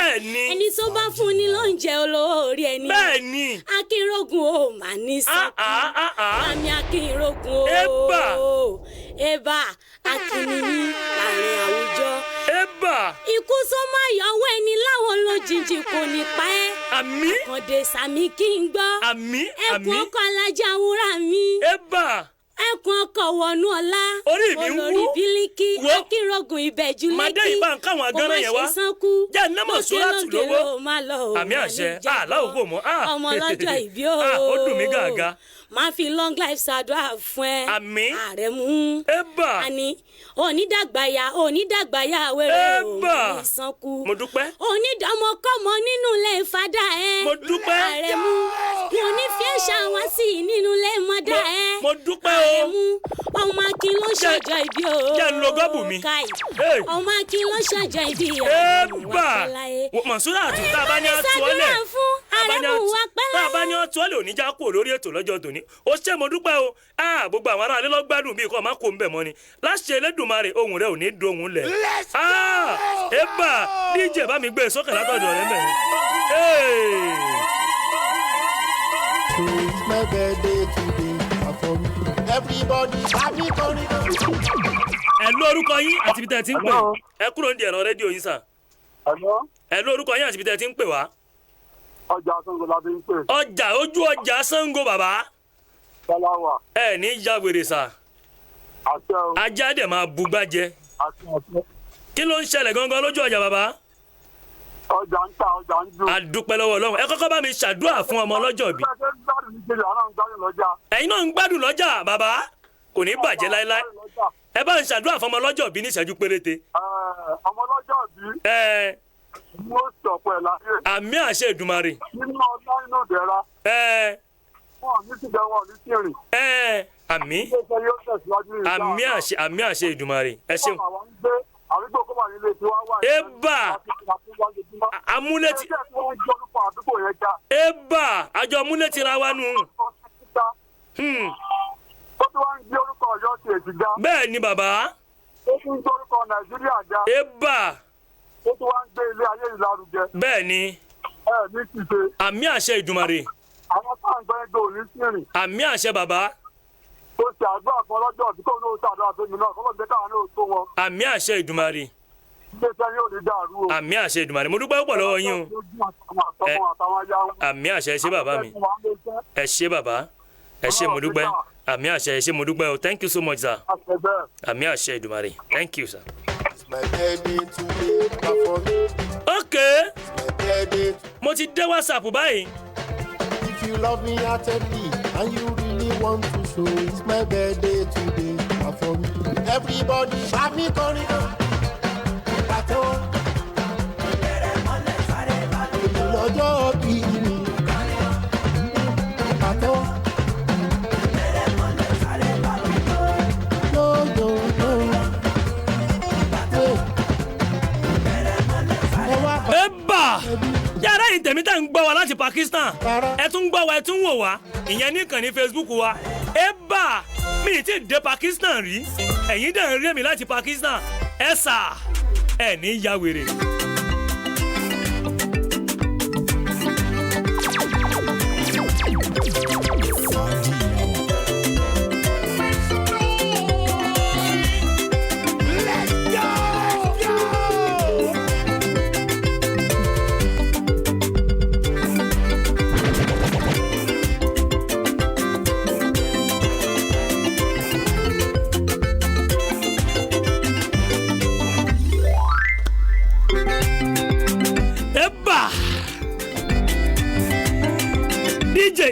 ẹni tó bá fún ni lóúnjẹ olówó orí ẹni ni Akínrógun o mà ní sọkún àmì Akínrógun o ẹ̀bà akínní láàrin àwùjọ ikú tó máa yọwọ́ ẹni láwọn lójijì kò ní pa ẹ́ kàndé sàmì kí n gbọ́ ẹkùn ọkọ̀ Alájà wúrà mi ẹkùn ọkọ̀ Wọnúọlá olórí Bílíkì Akínrógun ìbẹ̀jú lẹ́kì kò má ṣe sánkú lókèlókè ló má lọ àmì àṣẹ aláwọ̀ kò mọ́ ọmọ lọ́jọ́ ìbí o ó dùn mí gàgà máa fi long life ṣàdúrà fún ẹ Àrẹ̀mú àní onídàgbàyà wẹrẹ òní sanku mo dúpẹ́ onídàmọkọmọ nínú ilé fada ẹ mo dúpẹ́ Àrẹ̀mú mo ní fi ẹ̀ṣà wá sí nínú ilé mọ́dà ẹ mo dúpẹ́ o Àrẹ̀mú ọmọ Akin ló ṣọjọ́ ìbí o jẹ́ ń lo gọ́bù mi ọmọ Akin ló ṣọjọ́ ìbí Mọ̀súrà àti tá a bá ní àtúọ̀lẹ̀ tá a bá ní àtúọ̀lẹ̀ òní já kúrò lórí ètò lọ́jọ́ tòní ó ṣe mo dúpẹ́ o gbogbo àwọn aráàlú ló gbádùn bíi kò má kó ń bẹ̀ mọ́ ni láṣẹ Elédùmarè ohùn rẹ ò ní dohùn lẹ̀ ẹ̀bà DJ bá mi gbé e sókè látọ̀dọ̀ rẹ mẹ́rin. It's my birthday today for me. Everybody happy birthday. ẹ lórúkọ yín àti ibi tẹ́ ẹ ti ń pè ẹ kúrò ní ẹ̀rọ rédíò yín sà. ẹ lórúkọ yín àti ibi tẹ́ ẹ ti ń pè wá. ọjà Ṣàngó la fi ń pè. ọjà ojú ọjà Ṣàngó bàbá. Bọ́láwà. ẹ ní ìjà wèrè sà. ajá dẹ̀ máa bugbá jẹ. kí ló ń ṣẹlẹ̀ gangan lójú ọjà bàbá. ọjà ń ta ọjà ń dùn. a dúpẹ́ lọ́wọ́ Ọlọ́run ẹ kọ́kọ́ bá mi ṣàdúrà fún ọmọ ọlọ́jọ́ bí. ẹ̀yin náà ń gbádùn lọ́jà bàbá kò ní bàjẹ́ láéláé ẹ bá ń ṣàdúrà fún ọmọ ọlọ́jọ́ bí ní ìṣẹ́jú péréte. ọmọ ọlọ́jọ́ bí. mo sọ̀pọ̀ ẹ̀ láyé. àmì àṣẹ Èdùmàrè. nínú ọlá inú ìdẹ̀ra. àmì àṣẹ Ìdùmarè ẹ ṣeun. eba amúlétì àjọ amúlétì ra wa nù. bẹ́ẹ̀ ni bàbá. ó tún ń gbórúkọ Nàìjíríà ga. eba. ó tún wá ń gbé ilé ayé ìlárugẹ. bẹ́ẹ̀ ni. ní ṣíṣe. àmì àṣẹ Ìdùmarè. àwọn táǹgbẹ́ ẹgbẹ́ òní sí rìn. àmì àṣẹ bàbá. ó ṣe àdúrà kan lọ́jọ́ tí kò ní oṣù àdúrà tó mi náà kọ́ lọ́jọ́ káwọn ní oṣù wọn. àmì àṣẹ Ìdùmarè. iléeṣẹ́ yóò ní dàrú o. àmì àṣẹ Ìdùmarè mo dúpẹ́ púpọ̀ lọ́wọ́ yín o. àmì àṣẹ ẹ ṣé bàbá mi. ẹ ṣé bàbá. ẹ ṣé mo dúpẹ́. àmì àṣẹ ẹ ṣé mo dúpẹ́ o. thank you so much sir. àmì àṣẹ Ìdùmarè. thank you sir. okay. mo ti dé WhatsApp báyìí. If you love me heartedly and you really want to show it's my birthday today and for me everybody bá mi kọrin kan pàtó èmi lọ́jọ́ bí mi pàtó yàrá yìí tẹ̀mí tẹ̀ ń gbọ́ wa láti Pakistan ẹ tún gbọ́ wa ẹ tún wò wá ìyẹn nìkan ní Facebook wa ẹ bá mi ti dé Pakistan rí ẹ̀yin dẹ̀ ń rí mi láti Pakistan ẹ sà ẹ ní ya wèrè.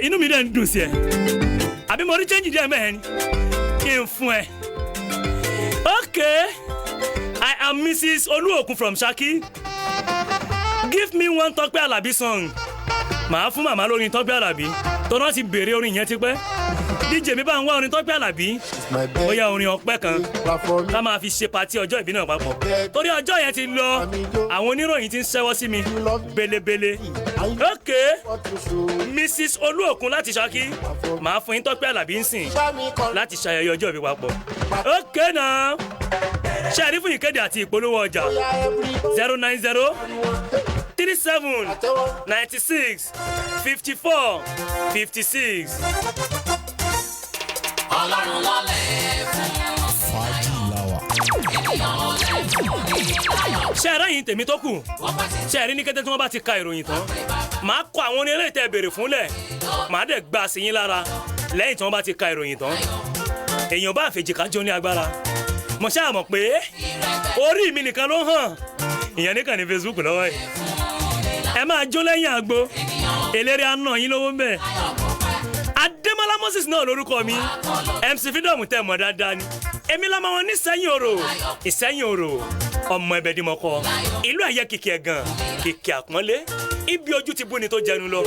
inú mi dẹ̀ ń dùn sí ẹ àbí mo rí change díẹ̀ mẹ́rin kí n fún ẹ. okay I am Mrs. Oluokun from Shaki. Give me one Tọ́pẹ́ Àlàbí song. màá fún màmá lórin Tọ́pẹ́ Àlàbí tó náà ti béèrè orin yẹn ti pẹ́. DJ mi bá ń wá orin Tọ́pẹ́ Àlàbí bóyá orin ọpẹ́ kan ká máa fi ṣe patí ọjọ́ ìbí náà papọ̀ torí ọjọ́ yẹn ti lọ àwọn oníròyìn ti ń ṣẹ́wọ́ sí mi belebele. okay Mrs. Oluokun láti Ṣakí màá fún yín Tọ́pẹ́ Àlàbí ń sìn láti ṣayẹyẹ ọjọ́ ìbí papọ̀. okay náà ṣe àrí fún ìkéde àti ìpolówó ọjà 090 37 96 54 56. Ọlọ́run lọ́lẹ̀ fún fàájì làwà. ṣe ẹ̀rọ yìí tèmi tó kù ṣe ẹ̀rí ní kété tí wọ́n bá ti ka ìròyìn tán màá kọ àwọn orin eléyìí tẹ́ béèrè fúnlẹ̀ màá dẹ̀ gbà sí yín lára lẹ́yìn tí wọ́n bá ti ka ìròyìn tán èèyàn bá àfẹ̀jìká jó ní agbára mo ṣáà mọ̀ pé orí mi nìkan ló hàn ìyẹn nìkan ní Facebook lọ́wọ́ yìí ẹ máa jó lẹ́yìn àgbo eléré àná yín lówó ń bẹ̀. Adémọ́lá Moses náà lórúkọ mi MC Freedom tẹ̀ mọ́ dáadáa ni èmi lọ́mọ wọn ní Ìsẹ́yìn Òrò ọmọ ẹbẹ̀ dìmọ̀kọ ìlú ẹ̀yẹ kìkì ẹ̀gàn kìkì àpọ́nlé ibi ojú ti bú ni tó jẹnu lọ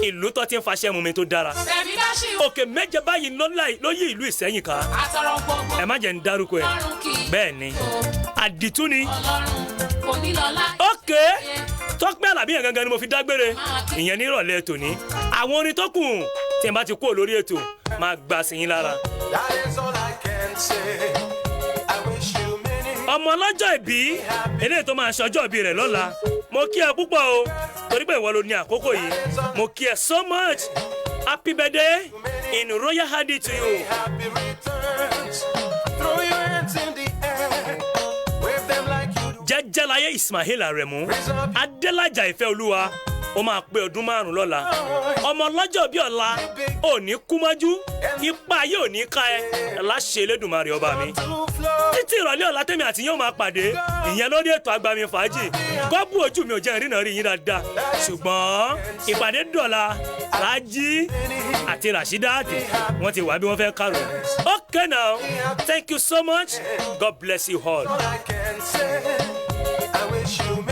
ìlú tó ti ń faṣẹ́ mu mi tó dára òkè méje báyìí ló yí ìlú Ìsẹ́yìn ká ẹ má jẹ́ ń dárúkọ ẹ̀ bẹ́ẹ̀ ni àdìtú ni ókè Tọ́pẹ́ Àlàbí yẹn gangan ni mo fi dágbére ìyẹn ní ìrọ̀lẹ́ tòní àwọn orin tó kù tí n bá ti kúrò lórí ètò máa gbà sí yín lára. ọmọ ọlọ́jọ́ ìbí eléyìí tó máa ṣọjọ́ ìbí rẹ̀ lọ́la mo kí ẹ púpọ̀ o torí pé ìwọ ló ní àkókò yìí mo kí ẹ so much happy birthday in royal hardy to you. Jẹ́jẹ́láyé Ismail Aremu Adélájà Ìfẹ́ Olúwa ó máa pé ọdún 5 lọ́la ọmọ lọ́jọ́ bí ọ̀la ò ní kú mọ́jú ipa ayé ò ní ká ẹ láṣẹ Elédùmarè ọba mi títí ìrọ̀lẹ́ ọ̀la tèmi àti yóò máa pàdé ìyẹn lórí ètò Agbami Fàájì gọ́bù ojú mi ò jẹ́ ìrìnà rí yín dáadáa ṣùgbọ́n ìpàdé dọ̀la Rájí àti Rashidat wọ́n ti wá bí wọ́n fẹ́ kárò. Okay now, thank you so much. God bless you all. I wish you